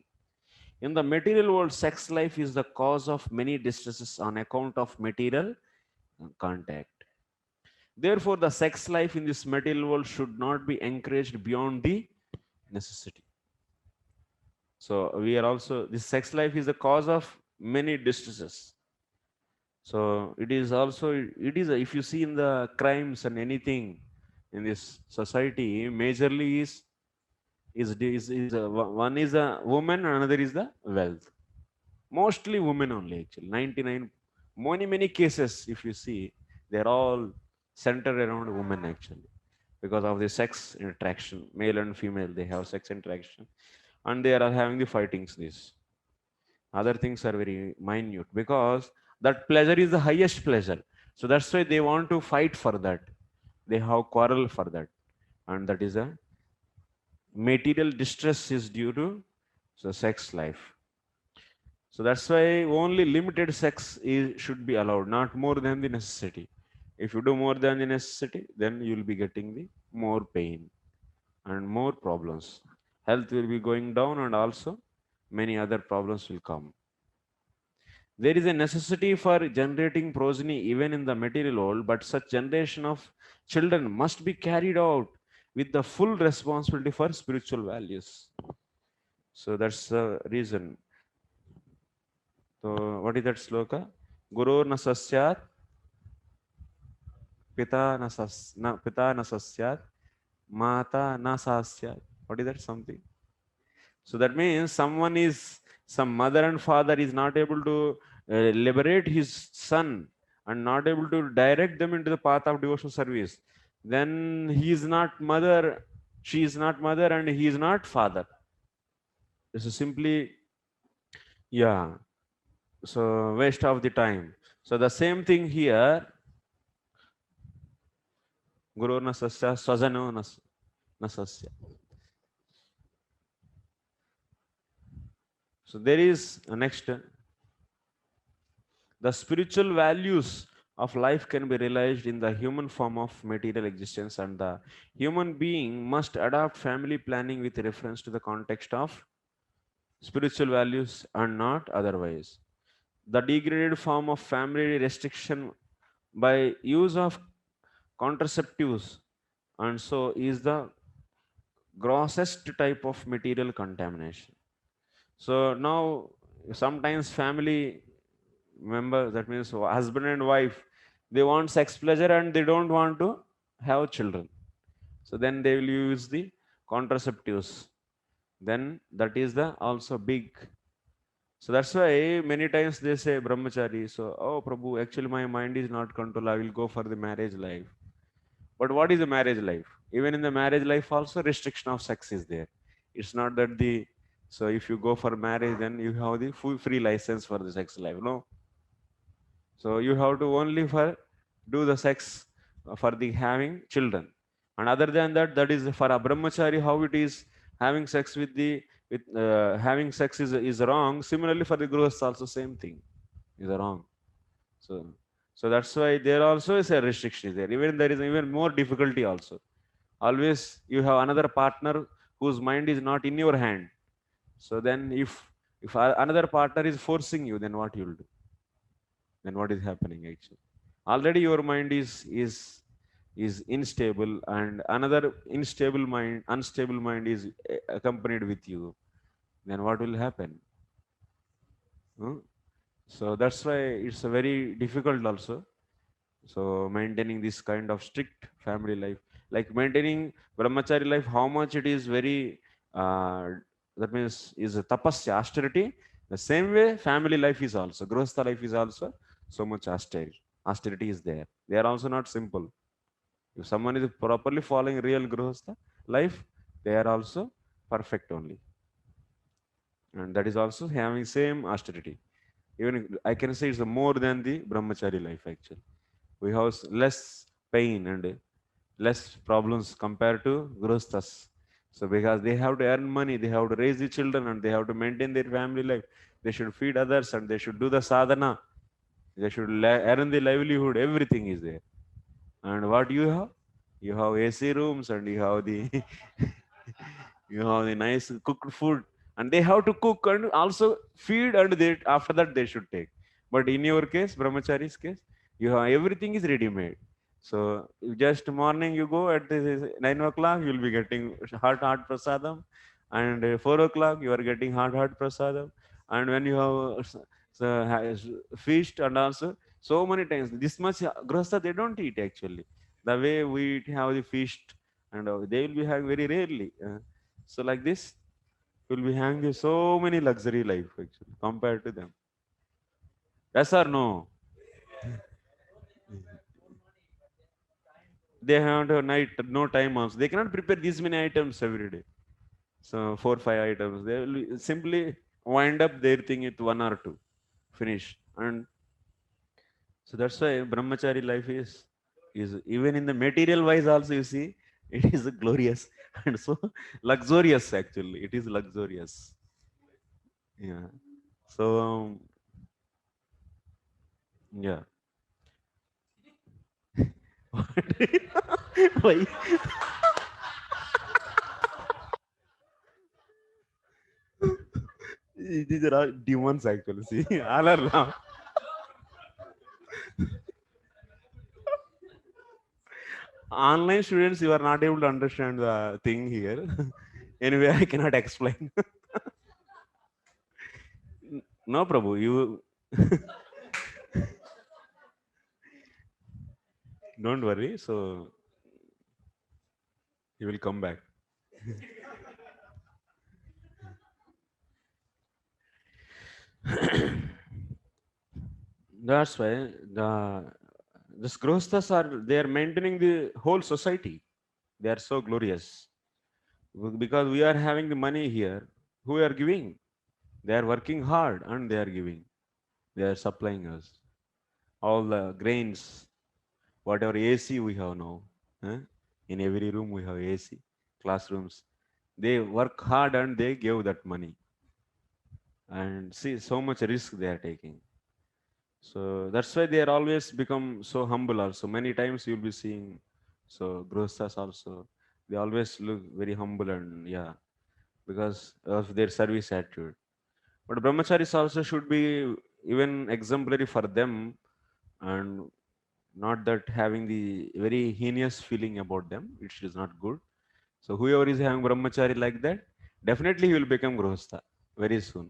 In the material world, sex life is the cause of many distresses on account of material contact. Therefore, the sex life in this material world should not be encouraged beyond the necessity. So we are also, this sex life is the cause of many distresses. So it is also, if you see in the crimes and anything in this society, majorly one is a woman, another is the wealth. Mostly women only actually. 99, many cases if you see, they're all centered around women actually, because of the sex interaction, male and female, they have sex interaction, and they are having the fightings. This other things are very minute, because that pleasure is the highest pleasure. So that's why they want to fight for that. They have quarrel for that, and that is a material distress is due to the sex life. So that's why only limited sex should be allowed, not more than the necessity. If you do more than the necessity, then you will be getting the more pain and more problems. Health will be going down, and also many other problems will come. There is a necessity for generating progeny even in the material world, but such generation of children must be carried out with the full responsibility for spiritual values. So that's the reason. So what is that sloka? Guru na sasyat, pita na sasyat, mata na sasyat. What is that something? So that means some mother and father is not able to liberate his son and not able to direct them into the path of devotional service. Then he is not mother, she is not mother, and he is not father. This is simply, yeah. So waste of the time. So the same thing here. Guru na sasya, swajano na sasya. So there is next. The spiritual values of life can be realized in the human form of material existence, and the human being must adopt family planning with reference to the context of spiritual values and not otherwise. The degraded form of family restriction by use of contraceptives and so is the grossest type of material contamination. So now sometimes family members, that means husband and wife, they want sex pleasure and they don't want to have children. So then they will use the contraceptives. Then that is the also big. So that's why many times they say brahmachari. So, oh Prabhu, actually my mind is not control. I will go for the marriage life. But what is the marriage life? Even in the marriage life also restriction of sex is there. It's not that so if you go for marriage, then you have the full free license for the sex life. No. So you have to only do the sex for the having children. And other than that, that is for a brahmachari, how it is having sex having sex is wrong. Similarly for the grihastha also same thing is wrong. So So that's why there also is a restriction there. Even there is even more difficulty also. Always you have another partner whose mind is not in your hand. So then if another partner is forcing you, then what you'll do? Then what is happening actually? Already your mind is unstable, and another unstable mind is accompanied with you. Then what will happen? Hmm? So that's why it's a very difficult also. So maintaining this kind of strict family life, like maintaining brahmachari life, how much it is very, that means is a tapasya, austerity. The same way family life is also, grihastha life is also so much austerity is there. They are also not simple. If someone is properly following real grihastha life, they are also perfect only. And that is also having same austerity. Even I can say it's more than the brahmachari life actually. We have less pain and less problems compared to grosthas. So because they have to earn money, they have to raise the children, and they have to maintain their family life. They should feed others, and they should do the sadhana. They should earn the livelihood. Everything is there. And what you have? You have AC rooms, and you have the you have the nice cooked food, and they have to cook and also feed, and they after that they should take. But in your case, brahmachari's case, you have everything is ready made. So you just morning you go at the 9 o'clock, you'll be getting hot prasadam, and 4 o'clock you are getting hot prasadam, and when you have feast, and also so many times this much grahastha they don't eat actually. The way we have the feast, and they will be having very rarely. So like this, you'll be having so many luxury life actually compared to them. Yes or no? They have no time also. They cannot prepare these many items every day. So 4 5 items. They will simply wind up their thing with one or two, finish. And so that's why brahmachari life is even in the material wise also, you see, it is glorious and so luxurious actually. It is luxurious. Yeah. So yeah. Why? These are all demons actually. See, all are now. Online students, you are not able to understand the thing here. Anyway, I cannot explain. No, Prabhu, you don't worry. So you will come back. That's why the grosthas are, they are maintaining the whole society. They are so glorious because we are having the money here. Who are giving? They are working hard and they are giving. They are supplying us all the grains, whatever AC we have now. eh? In every room we have AC, classrooms. They work hard and they give that money. And see, so much risk they are taking. So that's why they are always become so humble also. Many times you'll be seeing, so grosthas also, they always look very humble, and yeah, because of their service attitude. But brahmacharis also should be even exemplary for them, and not that having the very heinous feeling about them. It is not good. So whoever is having brahmachari like that, definitely he will become grihastha very soon.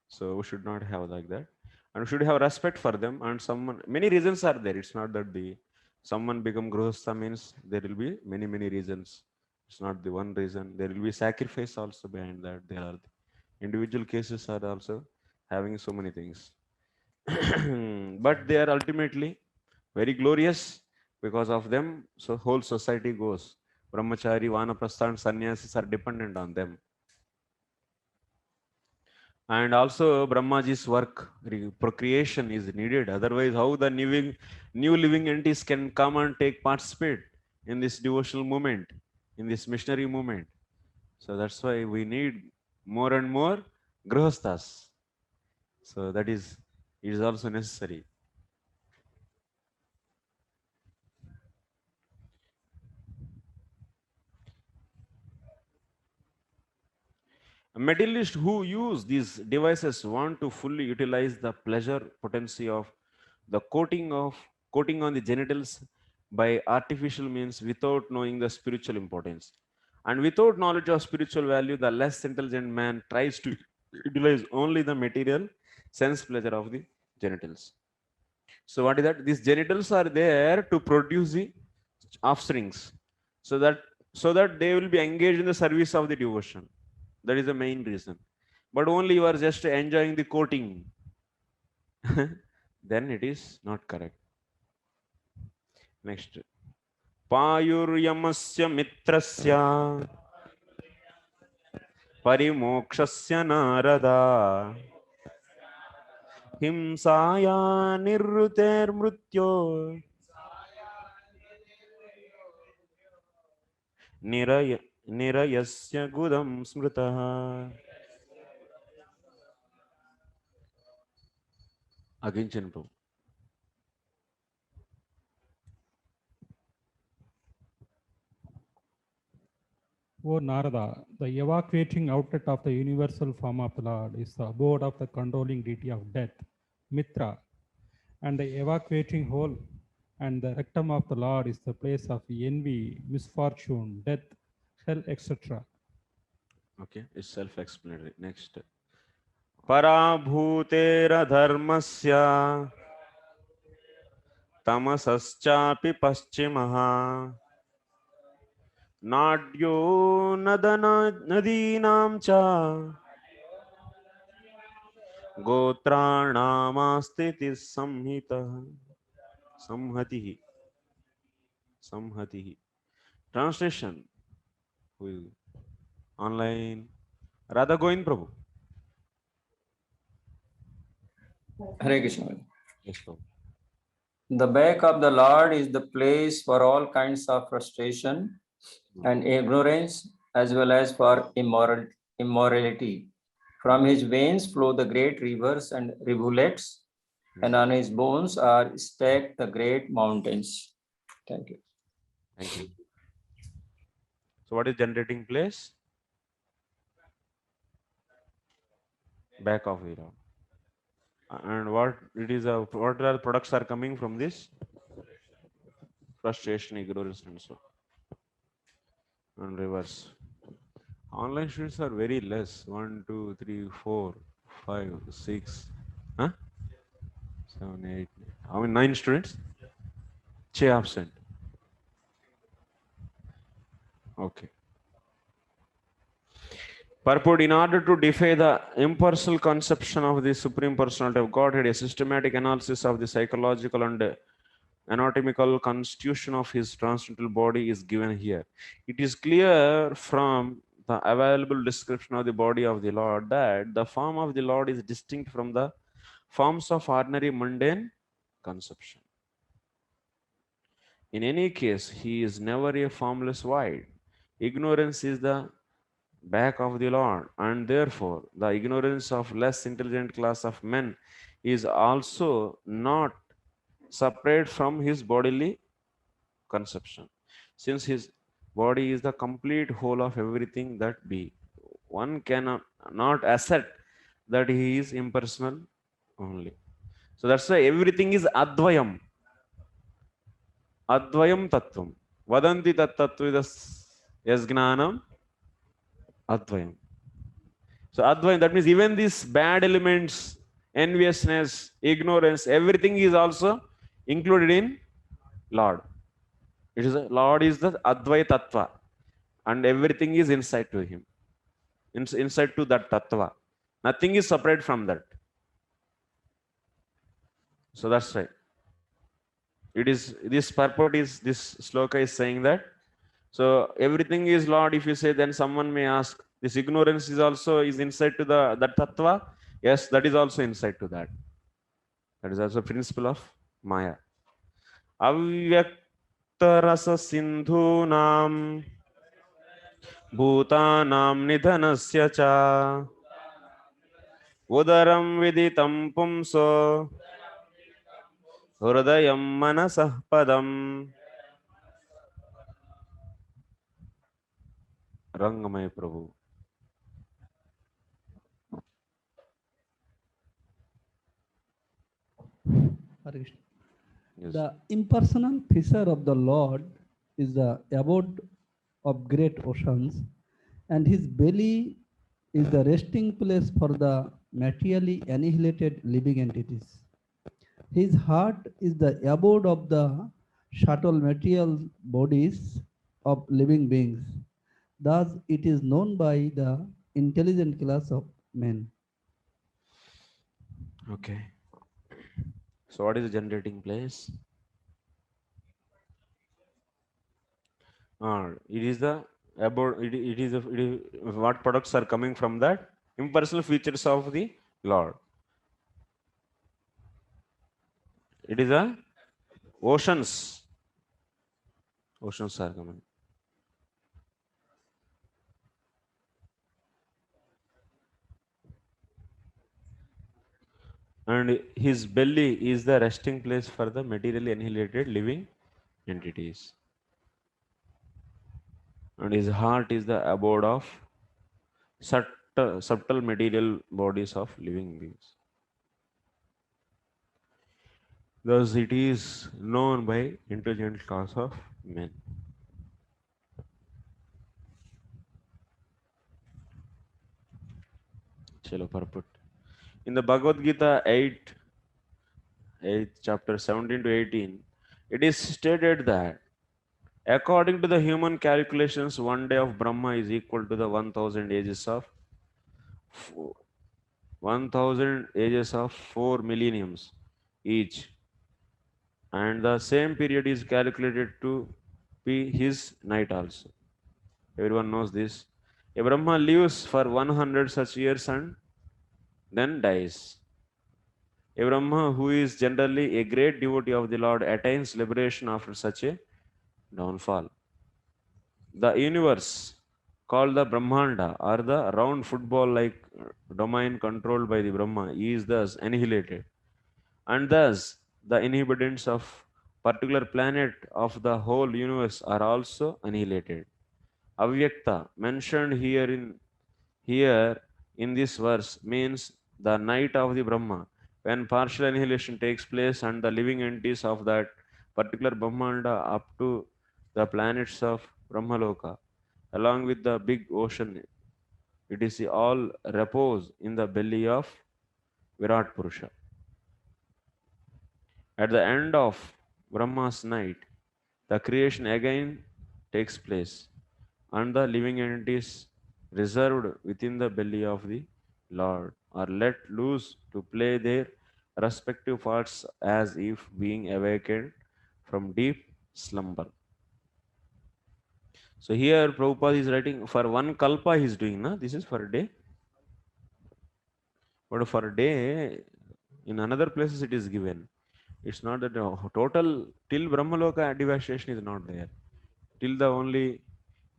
So we should not have like that, and we should have respect for them. And someone, many reasons are there. It's not that the someone become grihastha means there will be many reasons. It's not the one reason. There will be sacrifice also behind that. There are the individual cases are also having so many things, but they are ultimately very glorious because of them. So whole society goes. Brahmachari, Vanaprastha, and sannyasis are dependent on them. And also Brahmaji's work, procreation is needed. Otherwise, how the new living entities can come and take participate in this devotional movement, in this missionary movement? So that's why we need more and more grihasthas. So that is, it is also necessary. Materialists who use these devices want to fully utilize the pleasure potency of the coating on the genitals by artificial means without knowing the spiritual importance. And without knowledge of spiritual value, the less intelligent man tries to utilize only the material sense pleasure of the genitals. So what is that? These genitals are there to produce the offsprings, so that they will be engaged in the service of the devotion. That is the main reason. But only you are just enjoying the coating, then it is not correct. Next. Payuryamasya mitrasya parimokshasya narada himsaya nirruter mrutyo nirayasya gudam smritaha. Again, Chinpu. O Narada, the evacuating outlet of the universal form of the Lord is the abode of the controlling deity of death, Mitra, and the evacuating hole and the rectum of the Lord is the place of envy, misfortune, death, hell, etc. Okay, it's self-explanatory. Next. Parabhutera dharmasya tamasaschapi paschimaha nadyo nadana nadinam cha gotranamastiti samhatihi. Translation. Online. Radha Govind Prabhu. Hare Krishna. Yes, Prabhu. The back of the Lord is the place for all kinds of frustration and ignorance, as well as for immorality. From his veins flow the great rivers and rivulets, and on his bones are stacked the great mountains. Thank you. Thank you. So what is generating place? Back of the Lord. And what are the products are coming from this? Frustration, ignorance, and so. And reverse. Online students are very less. 1, 2, 3, 4, 5, 6, 7, 8. How many? 9 students? 6 absent. Okay. Purport: in order to defy the impersonal conception of the Supreme Personality of Godhead, a systematic analysis of the psychological and anatomical constitution of his transcendental body is given here. It is clear from the available description of the body of the Lord that the form of the Lord is distinct from the forms of ordinary mundane conception. In any case, he is never a formless void. Ignorance is the back of the Lord, and therefore the ignorance of less intelligent class of men is also not separate from his bodily conception, since his body is the complete whole of everything that be. One cannot not assert that he is impersonal only. So that's why everything is advayam. Advayam tattvam. Vadanti tat tattvidas yasgnanam advayam. So advayam, that means even these bad elements, enviousness, ignorance, everything is also included in Lord. It is Lord is the Advaya Tattva, and everything is inside to him, inside to that Tattva. Nothing is separate from that. So that's right. It is this purport is this sloka is saying that. So everything is Lord. If you say, then someone may ask, this ignorance is also is inside to that Tattva. Yes, that is also inside to that. That is also principle of Maya. Avyaktarasa sindhunam bhutanam nidhanasya cha udaram viditam pumso hridayam manasah padam. Rangamay Prabhu. Hare Krishna. Yes. The impersonal figure of the Lord is the abode of great oceans, and his belly is the resting place for the materially annihilated living entities. His heart is the abode of the subtle material bodies of living beings. Thus, it is known by the intelligent class of men. Okay. So what is the generating place? It is the about it is what products are coming from that impersonal features of the Lord. It is a oceans. Oceans are coming. And his belly is the resting place for the materially annihilated living entities. And his heart is the abode of subtle material bodies of living beings. Thus, it is known by intelligent class of men. Chalo purport. In the Bhagavad Gita 8th chapter 17 to 18, it is stated that according to the human calculations, one day of Brahma is equal to the 1000 ages of 4 millenniums each, and the same period is calculated to be his night also. Everyone knows this. A Brahma lives for 100 such years and then dies. A Brahma who is generally a great devotee of the Lord attains liberation after such a downfall. The universe called the Brahmanda, or the round football-like domain controlled by the Brahma, is thus annihilated, and thus the inhabitants of particular planet of the whole universe are also annihilated. Avyakta, mentioned here in this verse, means the night of the Brahma, when partial annihilation takes place and the living entities of that particular Brahmanda up to the planets of Brahmaloka, along with the big ocean, it is all repose in the belly of Virat Purusha. At the end of Brahma's night, the creation again takes place, and the living entities reserved within the belly of the Lord are let loose to play their respective parts as if being awakened from deep slumber. So here Prabhupada is writing for one kalpa he is doing, na? This is for a day. But for a day, in another places it is given. It's not that the total till Brahmaloka devastation is not there. Till the only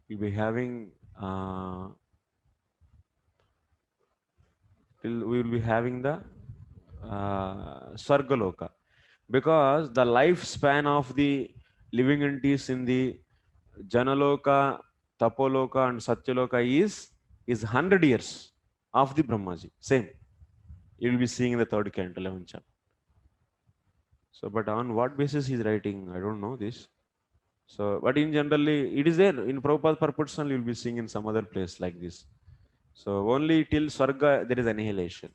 you'll be having till we will be having the Sargaloka, because the lifespan of the living entities in the Janaloka, Tapoloka, and Satyaloka is 100 years of the Brahmaji. Same. You will be seeing in the third canto, 11th chapter. So, but on what basis he is writing, I don't know this. So, but in generally, it is there in Prabhupada purports, you will be seeing in some other place like this. So, only till Swarga there is annihilation.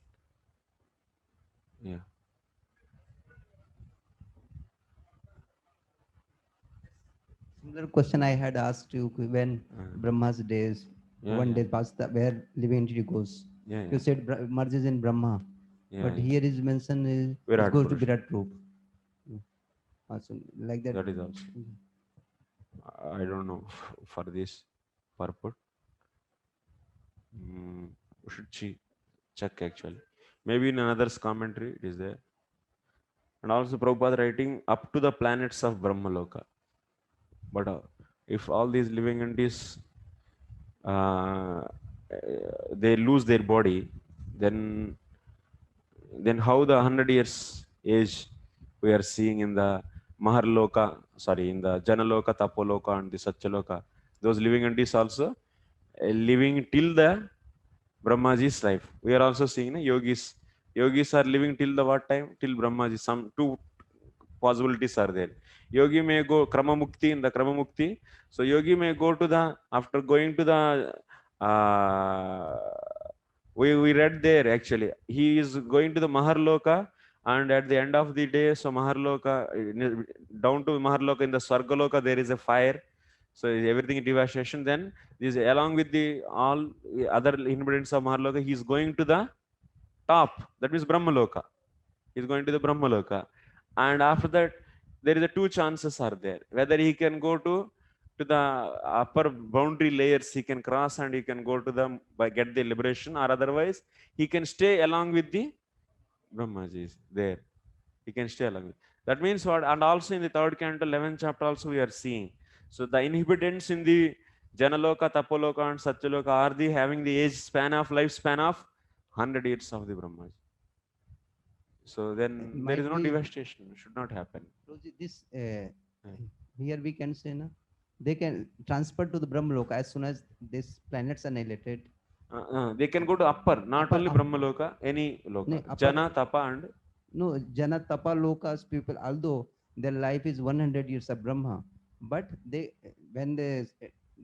Yeah. Similar question I had asked you when Brahma's days, one day past where living entity goes. You said merges in Brahma, but here is mentioned it goes to Virat Roop. Also, like that. That is also. I don't know for this purport. We should check actually. Maybe in another's commentary it is there. And also Prabhupada writing up to the planets of Brahmaloka. But if all these living entities they lose their body, then how the 100 years age we are seeing in the Maharloka, in the Janaloka, Tapoloka, and the Satyaloka, those living entities also living till the Brahmaji's life. We are also seeing yogis. Yogis are living till the what time? Till Brahmaji. Some possibilities are there. Yogi may go Krama Mukti, in the Krama Mukti. So yogi may go to the, after going to the, we read there actually, he is going to the Maharloka, and at the end of the day, so Maharloka, down to Maharloka, in the Swargaloka, there is a fire. So everything devastation. Then this, along with the all other inhabitants of Maharloka, he is going to the top. That means Brahmaloka. He is going to the Brahmaloka, and after that, there is a two chances are there. Whether he can go to the upper boundary layers, he can cross and he can go to them by get the liberation, or otherwise he can stay along with the Brahmaji there. He can stay along with. That means what? And also in the third canto, 11th chapter, also we are seeing. So the inhabitants in the Janaloka, Tapoloka, and Satyaloka are the having the age span of lifespan of 100 years of the Brahmaji. So then there is no devastation. It should not happen. This here we can say, na, they can transfer to the Brahmaloka as soon as these planets are annihilated. They can go to upper, not only Brahmaloka, any loka. Jana, Tapa, and no, Jana, Tapa lokas people, although their life is 100 years of Brahma, but they, when the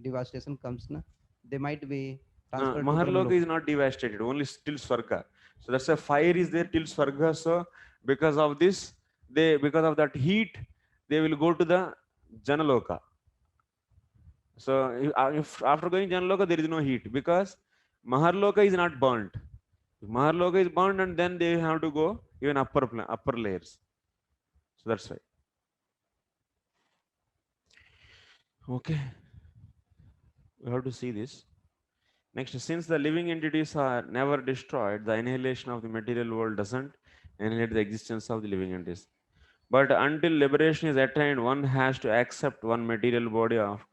devastation comes, na, they might be transferred. Maharloka is not devastated, only still Swarga. So that's why fire is there till Swarga. So because of this, because of that heat, they will go to the Janaloka. So if after going Janaloka, there is no heat, because Maharloka is not burnt. If Maharloka is burnt, and then they have to go even upper layers. So that's why. Okay, we have to see this. Next, since the living entities are never destroyed, the annihilation of the material world doesn't annihilate the existence of the living entities. But until liberation is attained, one has to accept one material body of.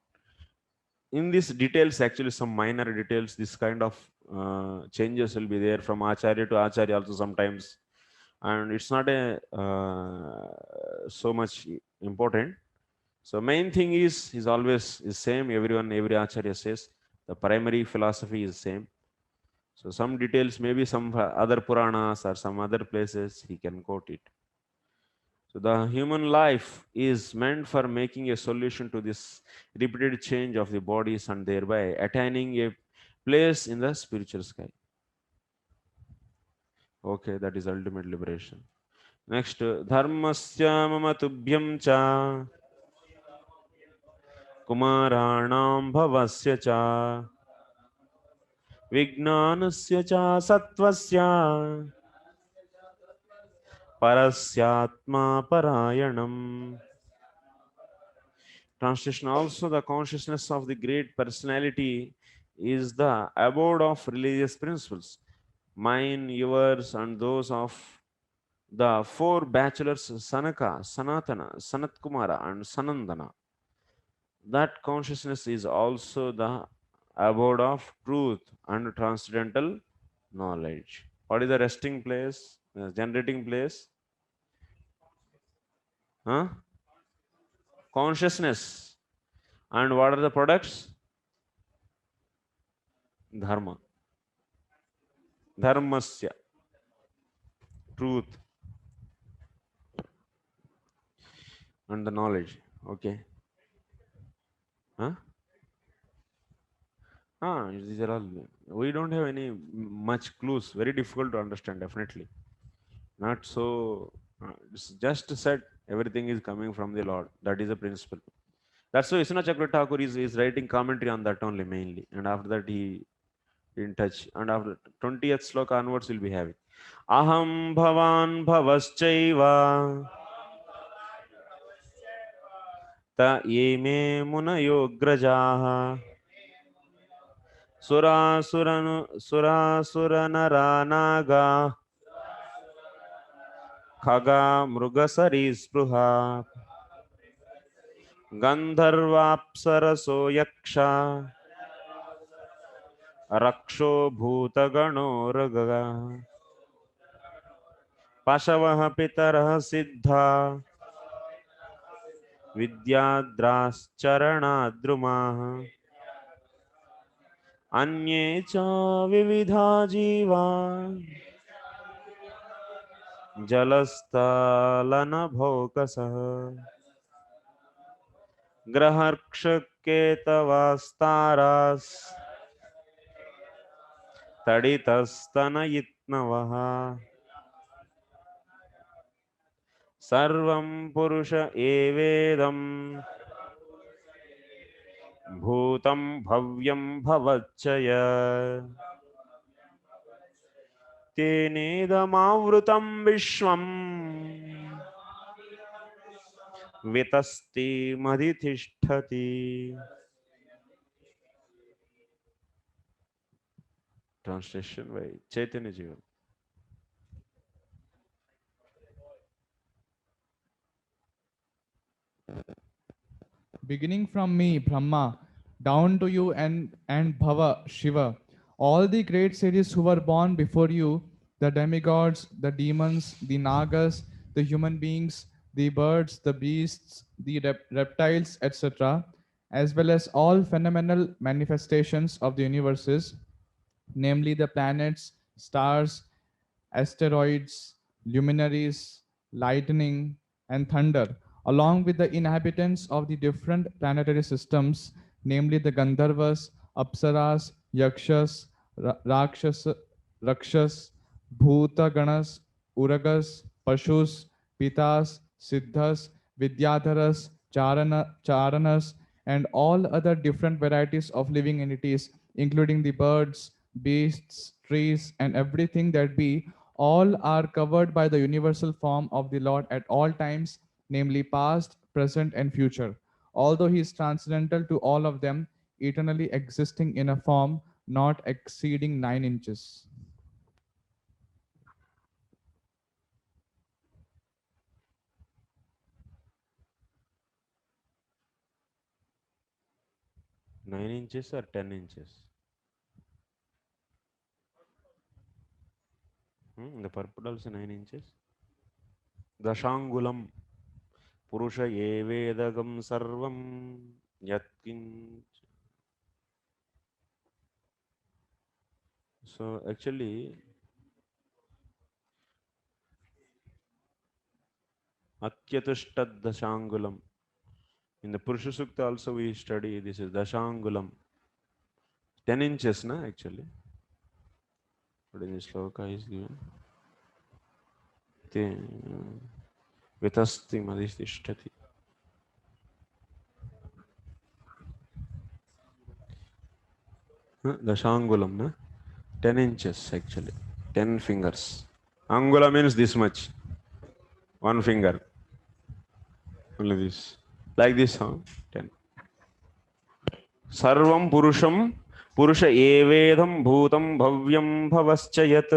In these details, actually some minor details, this kind of changes will be there from Acharya to Acharya also sometimes. And it's not a so much important. So main thing is always is same. Everyone, every Acharya says the primary philosophy is same. So some details, maybe some other Puranas or some other places he can quote it. So the human life is meant for making a solution to this repeated change of the bodies and thereby attaining a place in the spiritual sky. Okay, that is ultimate liberation. Next, dharmasya mama tubhyam cha kumaranam bhavasya cha vignanasya cha sattvasya parasyatma parayanam. Translation: also the consciousness of the great personality is the abode of religious principles, mine, yours, and those of the four bachelors Sanaka, Sanatana, Sanatkumara, and Sanandana. That consciousness is also the abode of truth and transcendental knowledge. What is the resting place, the generating place? Huh? Consciousness. And what are the products? Dharma. Dharmasya. Truth. And the knowledge. Okay. Huh? These are all. We don't have any much clues. Very difficult to understand, definitely. Not so. It's just said everything is coming from the Lord. That is the principle. That's why Vishwanath Chakravarti Thakur is writing commentary on that only mainly. And after that he in touch. And after 20th sloka onwards we'll be having. Aham bhavan bhavaschaiva ta yeme munayograjaha surasuranaranaga khaga mrugasari spruha gandharvapsaraso yaksha raksho bhutagano raga pashavah pitarah siddha vidyadраschरणद्रुमाः अन्ये च विविधा जीवा जलस्थालनभौकसः ग्रहर्क्षकेतवास्तारास् तडितस्तनयित्नवः सर्वं पुरुष एवेदं भूतं भव्यं भवच्च यत् तेनेदमावृतं विश्वं वितस्तिमधितिष्ठति. Translation by Chaitanya Jiva. Beginning from me, Brahma, down to you and Bhava, Shiva, all the great sages who were born before you, the demigods, the demons, the nagas, the human beings, the birds, the beasts, the reptiles, etc., as well as all phenomenal manifestations of the universes, namely the planets, stars, asteroids, luminaries, lightning, and thunder, along with the inhabitants of the different planetary systems, namely the Gandharvas, Apsaras, Yakshas, Rakshas, Bhuta Ganas, Uragas, Pashus, Pitas, Siddhas, Vidyadharas, Charanas, and all other different varieties of living entities, including the birds, beasts, trees, and everything that be, all are covered by the universal form of the Lord at all times, namely past, present, and future. Although he is transcendental to all of them, eternally existing in a form not exceeding 9 inches. Nine inches or 10 inches? The purple also 9 inches. Dashangulam Purusha Evedagam Sarvam Yatkin. So actually, Atyatushtat Dashangulam. In the Purusha Sukta also we study this is Dashangulam. 10 inches, na actually. But in this sloka is given. Vitasti madhishtati. Dashangulam, na? 10 inches actually. 10 fingers. Angula means this much. 1 finger. Only this. Like this, huh? 10. Sarvam Purusham Purusha Evedam Bhutam Bhavyam Bhavascha Yat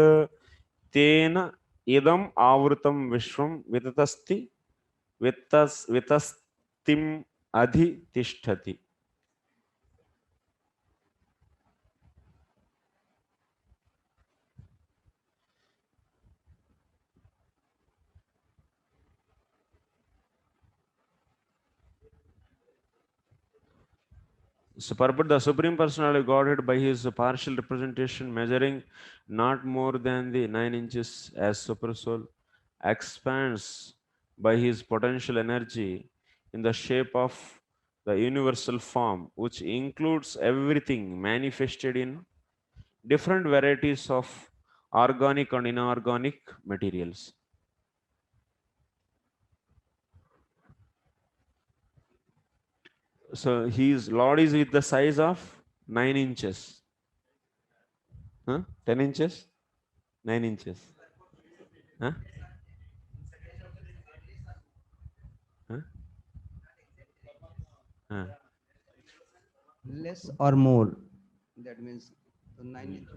Tena Idam Avrutam Vishwam Vitatasti Vitastim Adhi Tishtati. So, purport the Supreme Personality Godhead by his partial representation measuring not more than the 9 inches as Super Soul expands by his potential energy in the shape of the universal form, which includes everything manifested in different varieties of organic and inorganic materials. So his Lord is with the size of 9 inches. 10 inches? 9 inches. Huh? Huh? Less or more. That means 9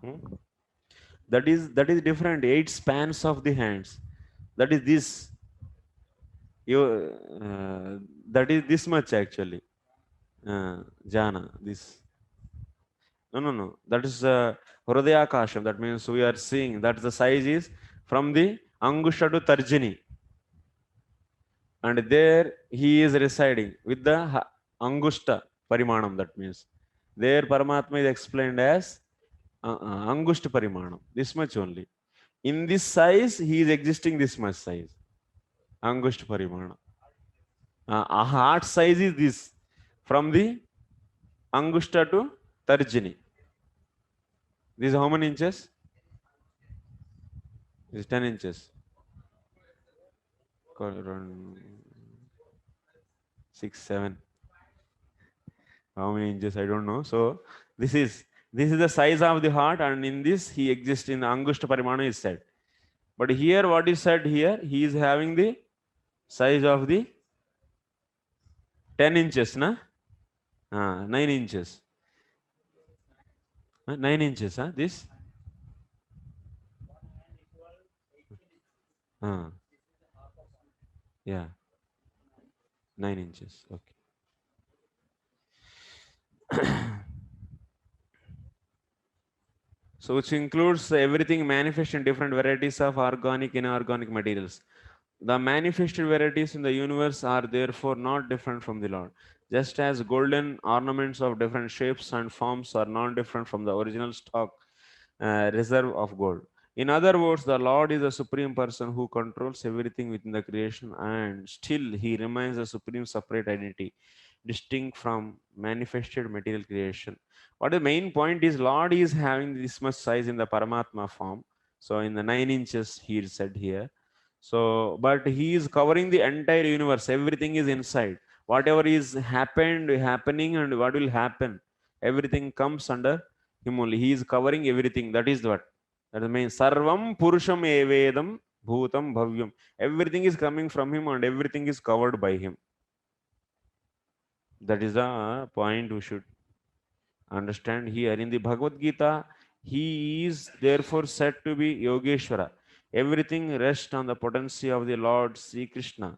inches. That is different. 8 spans of the hands. That is this. That is this much actually. Jana, this. No. That is Hridayakasham. That means we are seeing that the size is from the Angusha to Tarjini. And there he is residing with the Angushta Parimanam. That means There Paramatma is explained as Angushta Parimanam, this much only. In this size, he is existing this much size. Angushta Parimana. A heart size is this. From the Angushta to Tarjini. This is how many inches? This is 10 inches. Around 6, 7. How many inches? I don't know. So this is the size of the heart, and in this he exists in the Angushta Parimana is said. But here, what is said here? He is having the size of the 10 inches, na? 9 inches. 9 inches, huh? This? Yeah. 9 inches. Okay. So which includes everything manifest in different varieties of organic and inorganic materials. The manifested varieties in the universe are therefore not different from the Lord. Just as golden ornaments of different shapes and forms are not different from the original stock reserve of gold. In other words, the Lord is a supreme person who controls everything within the creation, and still he remains a supreme separate entity, distinct from manifested material creation. What the main point is, Lord is having this much size in the Paramatma form. So in the 9 inches he is said here. So, but he is covering the entire universe. Everything is inside. Whatever is happening, and what will happen, everything comes under him only. He is covering everything. That is what. That means Sarvam Purusham Evedam Bhutam Bhavyam. Everything is coming from him, and everything is covered by him. That is the point we should understand here. In the Bhagavad Gita, he is therefore said to be Yogeshwara. Everything rests on the potency of the Lord Sri Krishna,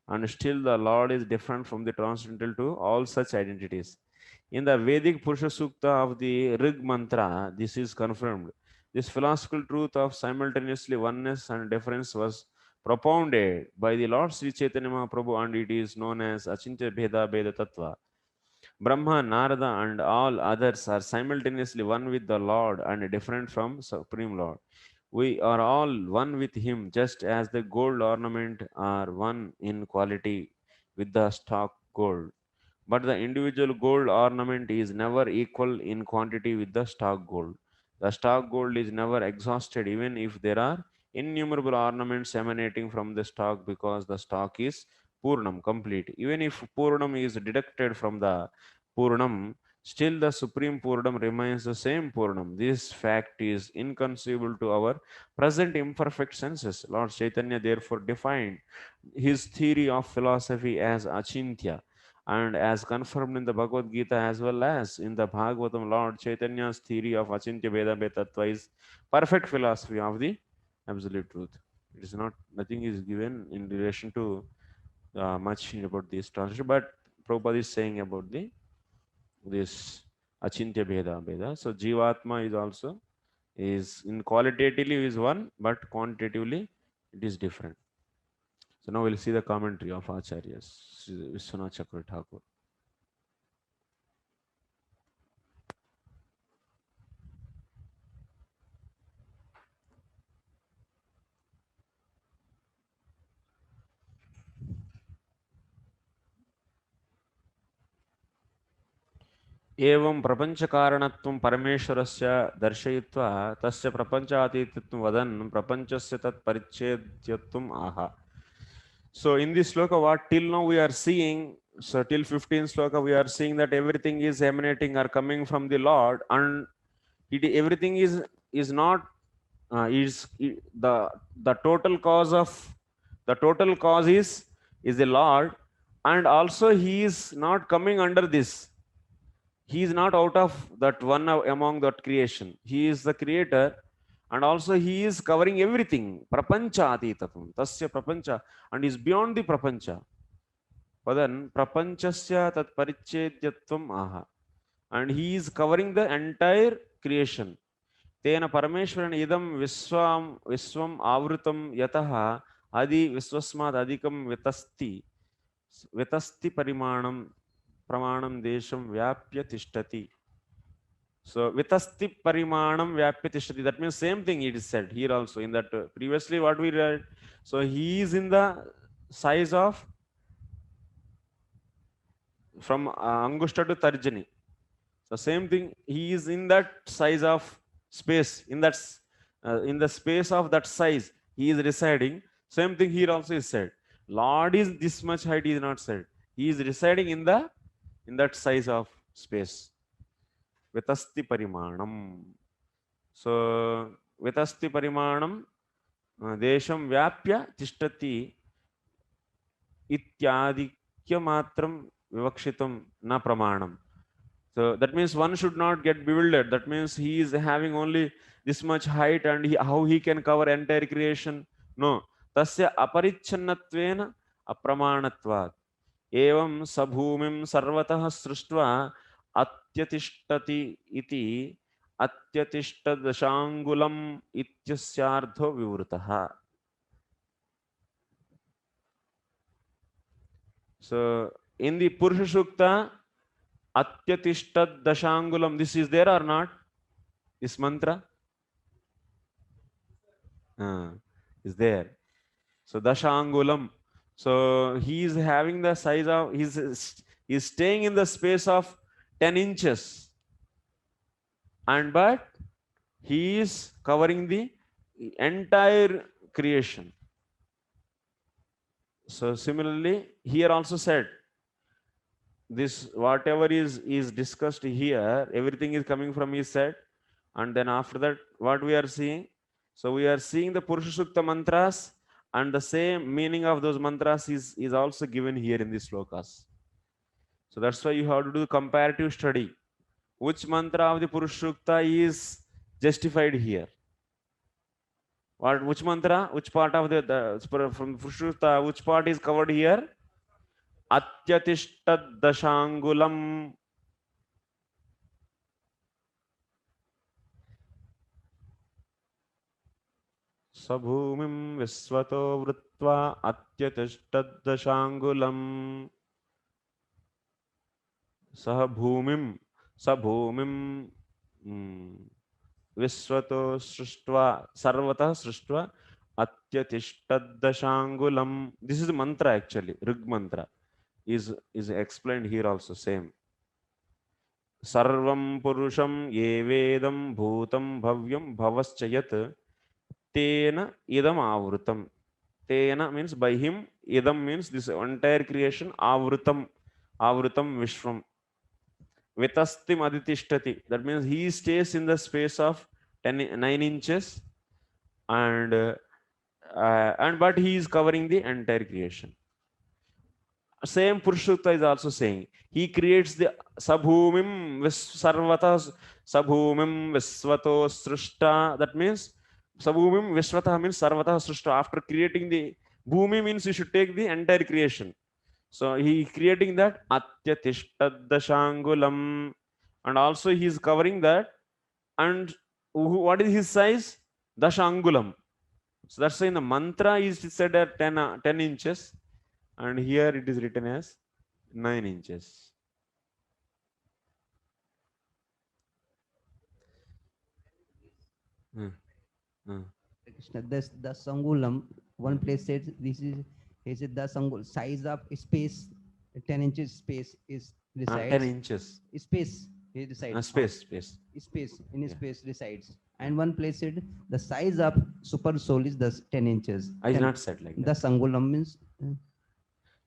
and still the Lord is different from the transcendental to all such identities. In the Vedic Purusha Sukta of the Rig Mantra, this is confirmed. This philosophical truth of simultaneously oneness and difference was propounded by the Lord Sri Chaitanya Mahaprabhu, and it is known as Achintya Bheda Bheda Tattva. Brahma, Narada, and all others are simultaneously one with the Lord and different from Supreme Lord. We are all one with him, just as the gold ornament are one in quality with the stock gold. But the individual gold ornament is never equal in quantity with the stock gold. The stock gold is never exhausted, even if there are innumerable ornaments emanating from the stock, because the stock is Purnam, complete. Even if Purnam is deducted from the Purnam, still the Supreme Purnam remains the same Purnam. This fact is inconceivable to our present imperfect senses. Lord Chaitanya therefore defined his theory of philosophy as Achintya, and as confirmed in the Bhagavad Gita as well as in the Bhagavatam, Lord Chaitanya's theory of Achintya Veda Tattva is perfect philosophy of the absolute truth. It is not, nothing is given in relation to much about this translation, but Prabhupada is saying about this Achintya Veda. So Jivatma is also in qualitatively is one, but quantitatively it is different. So now we'll see the commentary of Acharyas, Vishwanath Chakravarti Thakur. एवं प्रपंचकारणत्वं परमेश्वरस्य दर्शयित्वा तस्य प्रपंचातीतत्वं वदन् प्रपंचस्य तत्परिच्छेद्यत्वम् आह. So in this sloka, what till now we are seeing, so till 15 sloka we are seeing that everything is emanating or coming from the Lord, and everything is not the total cause of the total cause is the Lord, and also he is not coming under this. He is not out of that one among that creation. He is the creator, and also he is covering everything. Prapancha atitatam, tasya prapancha, and is beyond the prapancha. Padan prapanchasya tat parichedyatvam aha, and he is covering the entire creation. Tena parameshwaran idam viswam avrutam yataha adi viswasmad adikam vitasti parimanam pramanam desham vyapya tishtati. So vitasti parimanam vyapya tishtati. That means same thing it is said here also in that previously what we read. So he is in the size of from Angushta to Tarjani. So same thing, he is in that size of space, in that in the space of that size he is residing. Same thing here also is said. Lord is this much height is not said. He is residing in that size of space. Vitasti parimanam. So vitasti parimanam desham vyapya tishtati ityadikya matram vivakshitam na pramanam. So that means one should not get bewildered. That means he is having only this much height and how he can cover entire creation. No. Tasya aparichhannatvena apramanatvat. Evam sabhumim sarvatah srishtva atyatishhtati iti atyatishhtadashangulam ityasyardho vivrutaha. So in the Purusha Sukta, Atyatishtat Dashangulam, this is there or not? This mantra? Is there. So Dashangulam. So he is having the size of, he is staying in the space of 10 inches. And but he is covering the entire creation. So similarly, here also said, this whatever is discussed here, everything is coming from his side. And then after that, what we are seeing? So we are seeing the Purusha Sukta mantras, and the same meaning of those mantras is also given here in these slokas. So that's why you have to do comparative study. Which mantra of the Purusha Sukta is justified here? Which mantra? Which part of from Purusha Sukta, which part is covered here? Atyatishtat dashangulam. Sabhumim visvato vrutva atyatishtat dashangulam. Sabhumim visvato srishtva sarvatah srishtva atyatishtat dashangulam. This is the mantra actually, Rig mantra. Is explained here also same. Sarvam purusham yevedam bhutam bhavyam bhavaschayat tena idam avrutam. Tena means by him, idam means this entire creation, avrutam vishvam. Vitastim aditishtati. That means he stays in the space of 9 inches and but he is covering the entire creation. Same Purusha Sukta is also saying he creates the sabhumim sarvata sabhumim visvato srishta. That means sabhumim visvata means sarvata srishta. After creating the bhumi means you should take the entire creation. So he is creating that atyatishtat dashangulam, and also he is covering that. And what is his size? Dashangulam. So that's why in the mantra is said at 10 inches. And here it is written as 9 inches. Krishna, the Sangulam, one place says this is the Sangul size of space, 10 inches space is resides. 10 inches. Space he resides. Space. Space in space resides. And one place said the size of super soul is the 10 inches. I did not said like that. The Sangulam means.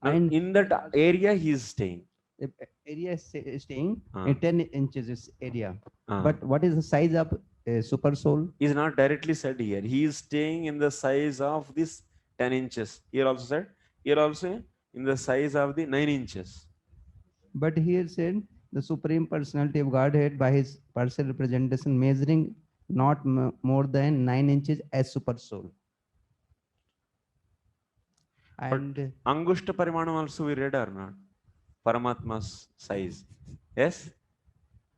And in that area he is staying. The area is staying in 10 inches is area. Ah. But what is the size of super soul? Is not directly said here. He is staying in the size of this 10 inches. Here also said. Here also in the size of the 9 inches. But here said the Supreme Personality of Godhead by his partial representation measuring not more than 9 inches as super soul. And Angushta Parimanam also we read or not? Paramatma's size. Yes?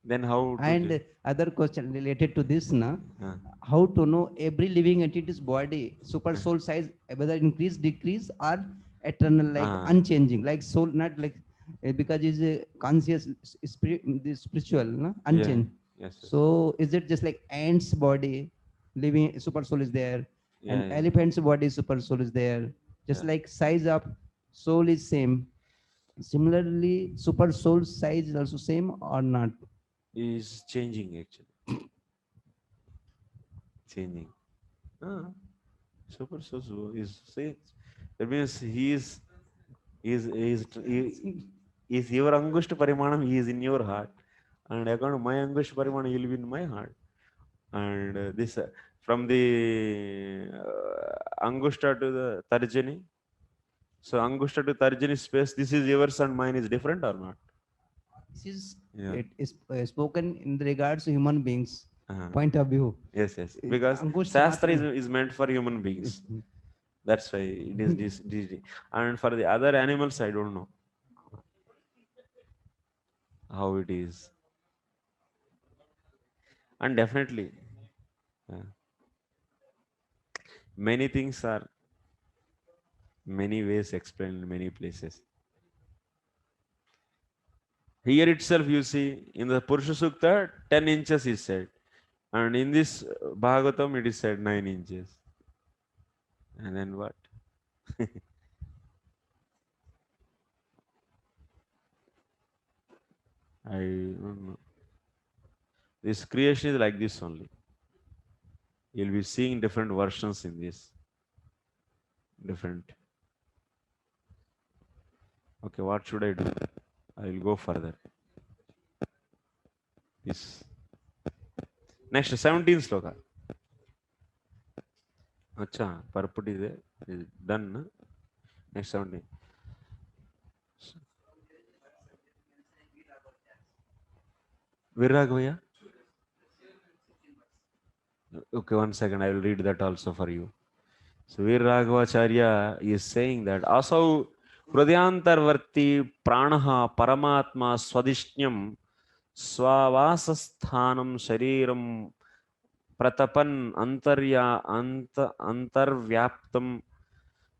Then how? And other question related to this, how to know every living entity's body, super soul size, whether increase, decrease, or eternal, like unchanging, like soul, not like because it's a conscious, spiritual, unchanged. Yes, yes. So is it just like ants body, living super soul is there, and Yeah, yeah. elephant's body super soul is there, just Yeah. like size up, soul is same. Similarly, super soul size is also same or not? Is changing actually. Changing. Ah, super soul is say that means he is your angushta parimanam, he is in your heart, and according to my angushta parimanam, he will be in my heart. And this from the angushta to the tarjani. So angushta to tarjani space, this is yours and mine is different or not? This is Yeah. it is spoken in regards to human beings Uh-huh. point of view. Yes, yes. Because Angushta Shastra matra- is meant for human beings. That's why it is this. And for the other animals, I don't know how it is. And definitely, many things are many ways explained in many places. Here itself, you see, in the Purusha Sukta, 10 inches is said. And in this Bhagavatam, it is said 9 inches. And then what? I don't know. This creation is like this only. You'll be seeing different versions in this. Different. Okay, what should I do? I will go further. This. Next, 17th sloka. Acha, purport is done. Na? Next 17. Viragvaya. Okay, 1 second. I will read that also for you. So Viragvacharya is saying that asau hrudayantarvarti pranaha paramatma swadishnyam swavasasthanam shariram pratapan antarvyaptam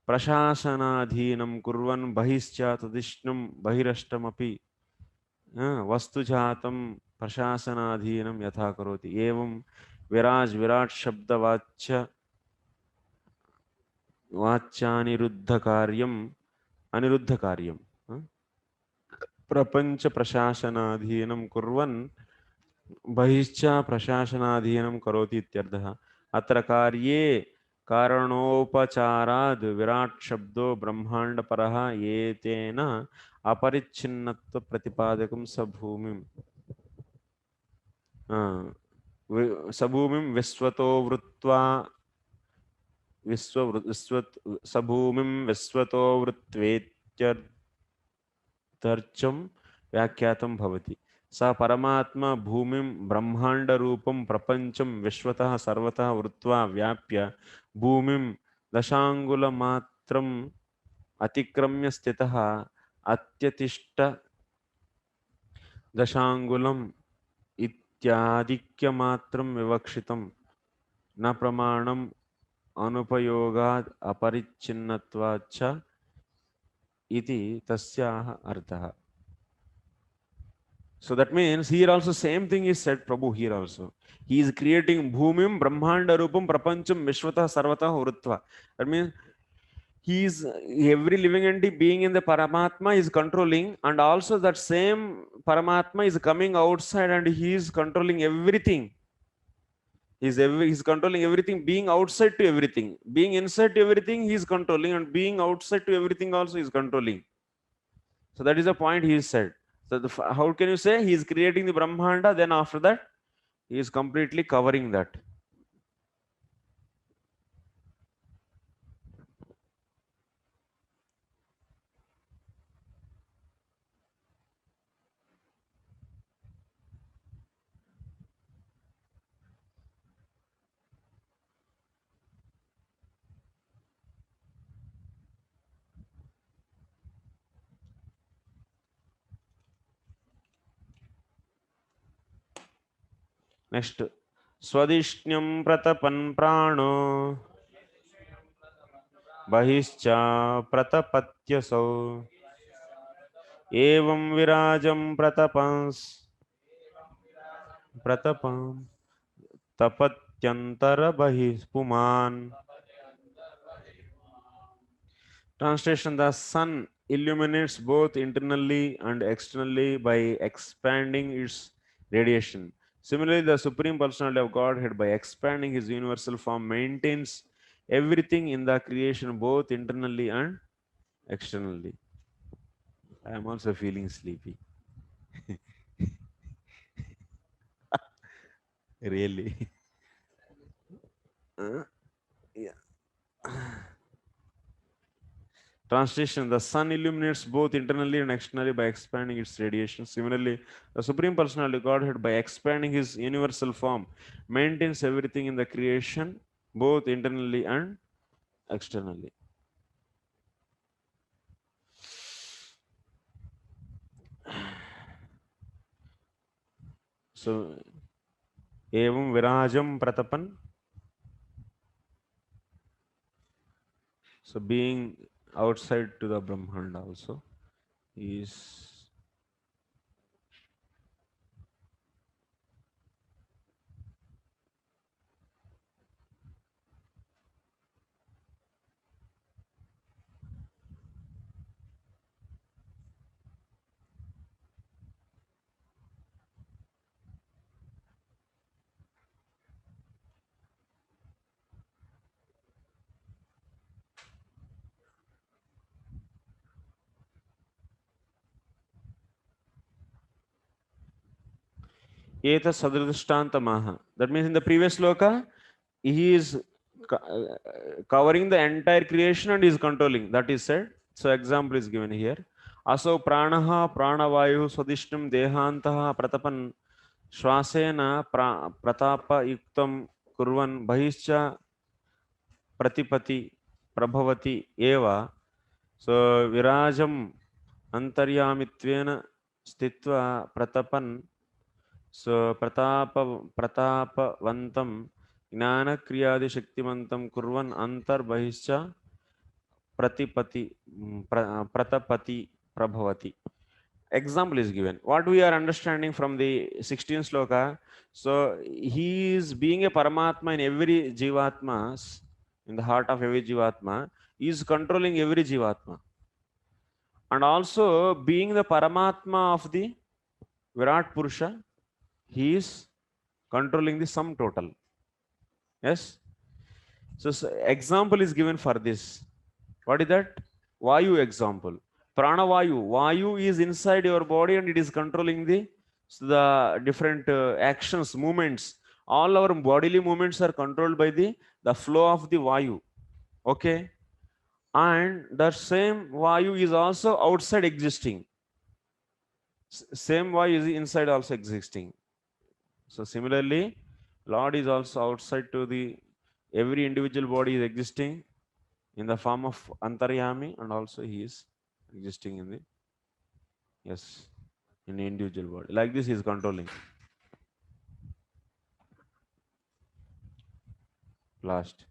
prashashanadhinam kurvan bahischa tadishnam bahirashtamapi vastujatam prashashanadhinam yatha karoti evam virat shabdavachya Anirudh कार्यम प्रपंच प्रशासनाधीनं कुर्वन् बहिश्च प्रशासनाधीनं करोति इत्यर्थः अत्र कार्ये कारणोपचाराद् विराट शब्दो ब्रह्मांड परः एतेन अपरिच्छिन्नत्व प्रतिपादकं सभूमिं विश्वतो वृत्वा सभूमिं विश्वतो वृत्वेत्यर्थं व्याख्यातं भवति स परमात्मा भूमिं ब्रह्मांड रूपं प्रपंचं विश्वतः सर्वतः वृत्वा व्याप्य भूमिं दशांगुलमात्रम् अतिक्रम्य स्थितः अत्यतिष्ठ दशांगुलम् इत्यादिक्यमात्रं विवक्षितं न प्रमाणं अनुपयोगाद अपरिच्छिन्नत्वाच्च इति तस्याः अर्थः. So that means here also same thing is said Prabhu here also. He is creating bhumim brahmanda rupam prapancham vishwatah sarvatah vrutva. That means he is every living entity being in the Paramatma is controlling, and also that same Paramatma is coming outside and he is controlling everything. He's controlling everything, being outside to everything. Being inside to everything, he is controlling, and being outside to everything also is controlling. So that is the point he said. So how can you say he is creating the Brahmanda, then after that, he is completely covering that. Next, Swadishnyam pratapan prano bahischa pratapatyasau evam virajam pratapans pratapam tapatyantara bahis puman. Translation: the sun illuminates both internally and externally by expanding its radiation. Similarly, the Supreme Personality of Godhead, by expanding his universal form, maintains everything in the creation both internally and externally. I am also feeling sleepy. Really. Yeah. Translation: the sun illuminates both internally and externally by expanding its radiation. Similarly, the Supreme Personality of Godhead, by expanding his universal form, maintains everything in the creation both internally and externally. So, evam virajam pratapan. So, being outside to the Brahmanda also is Eta sadridishtantamaha. That means in the previous sloka, he is covering the entire creation and is controlling. That is said. So example is given here. Aso pranaha pranavayu swadishtam dehantaha pratapan shwasena pratapa yuktam kurvan bahischa pratipati prabhavati eva. So virajam antaryamittvena stitva pratapan. So pratapavantam gnana kriyadi shaktimantam kurvan antar bahischa pratipati pratapati prabhavati. Example is given. What we are understanding from the 16th sloka, so he is being a Paramatma in every Jivatma, in the heart of every Jivatma, is controlling every Jivatma. And also being the Paramatma of the Virat Purusha, he is controlling the sum total. Yes. So example is given for this. What is that? Vayu example. Pranavayu. Vayu is inside your body and it is controlling the different actions, movements. All our bodily movements are controlled by the flow of the Vayu. Okay. And the same Vayu is also outside existing. Same Vayu is inside also existing. So similarly, Lord is also outside to the every individual body is existing in the form of Antaryami, and also he is existing in the in the individual body. Like this he is controlling. Last.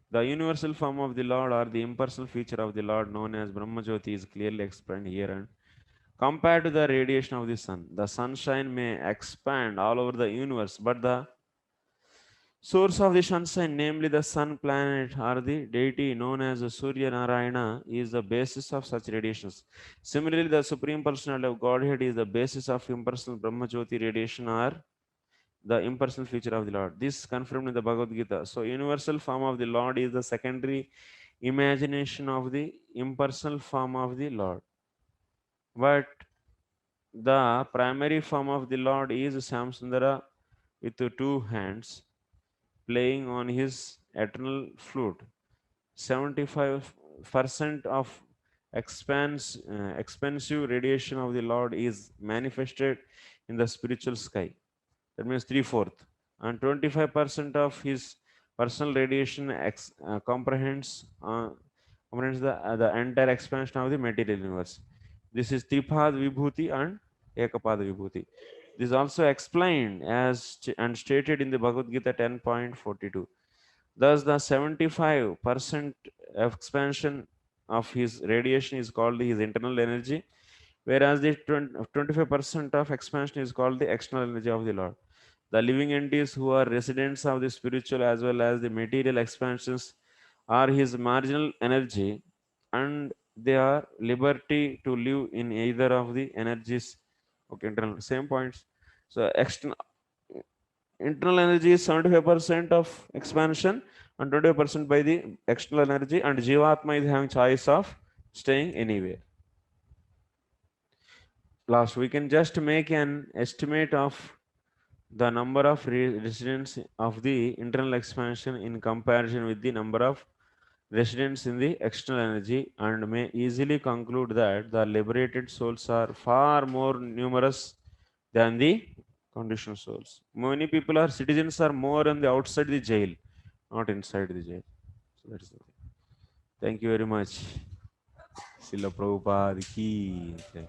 The universal form of the Lord or the impersonal feature of the Lord known as Brahmajyoti is clearly explained here, and compared to the radiation of the sun, the sunshine may expand all over the universe, but the source of the sunshine, namely the sun planet or the deity known as Surya Narayana, is the basis of such radiations. Similarly, the Supreme Personality of Godhead is the basis of impersonal Brahmajyoti radiation or the impersonal feature of the Lord. This confirmed in the Bhagavad Gita. So, universal form of the Lord is the secondary imagination of the impersonal form of the Lord. But the primary form of the Lord is Samsundara with 2 hands playing on his eternal flute. 75% of expensive radiation of the Lord is manifested in the spiritual sky. That means 3/4. And 25% of his personal radiation comprehends the entire expansion of the material universe. This is Tripad Vibhuti and Ekapad Vibhuti. This is also explained as and stated in the Bhagavad Gita 10.42. Thus, the 75% expansion of his radiation is called his internal energy, whereas the 25% of expansion is called the external energy of the Lord. The living entities who are residents of the spiritual as well as the material expansions are his marginal energy, and they are liberty to live in either of the energies. Okay, internal, same points. So internal energy is 75% of expansion and 25% by the external energy, and Jivatma is having choice of staying anywhere. Last, we can just make an estimate of the number of residents of the internal expansion in comparison with the number of residents in the external energy, and may easily conclude that the liberated souls are far more numerous than the conditioned souls. Many people are citizens are more on the outside the jail, not inside the jail. So that is the thing. Thank you very much. Srila Prabhupada ki jai.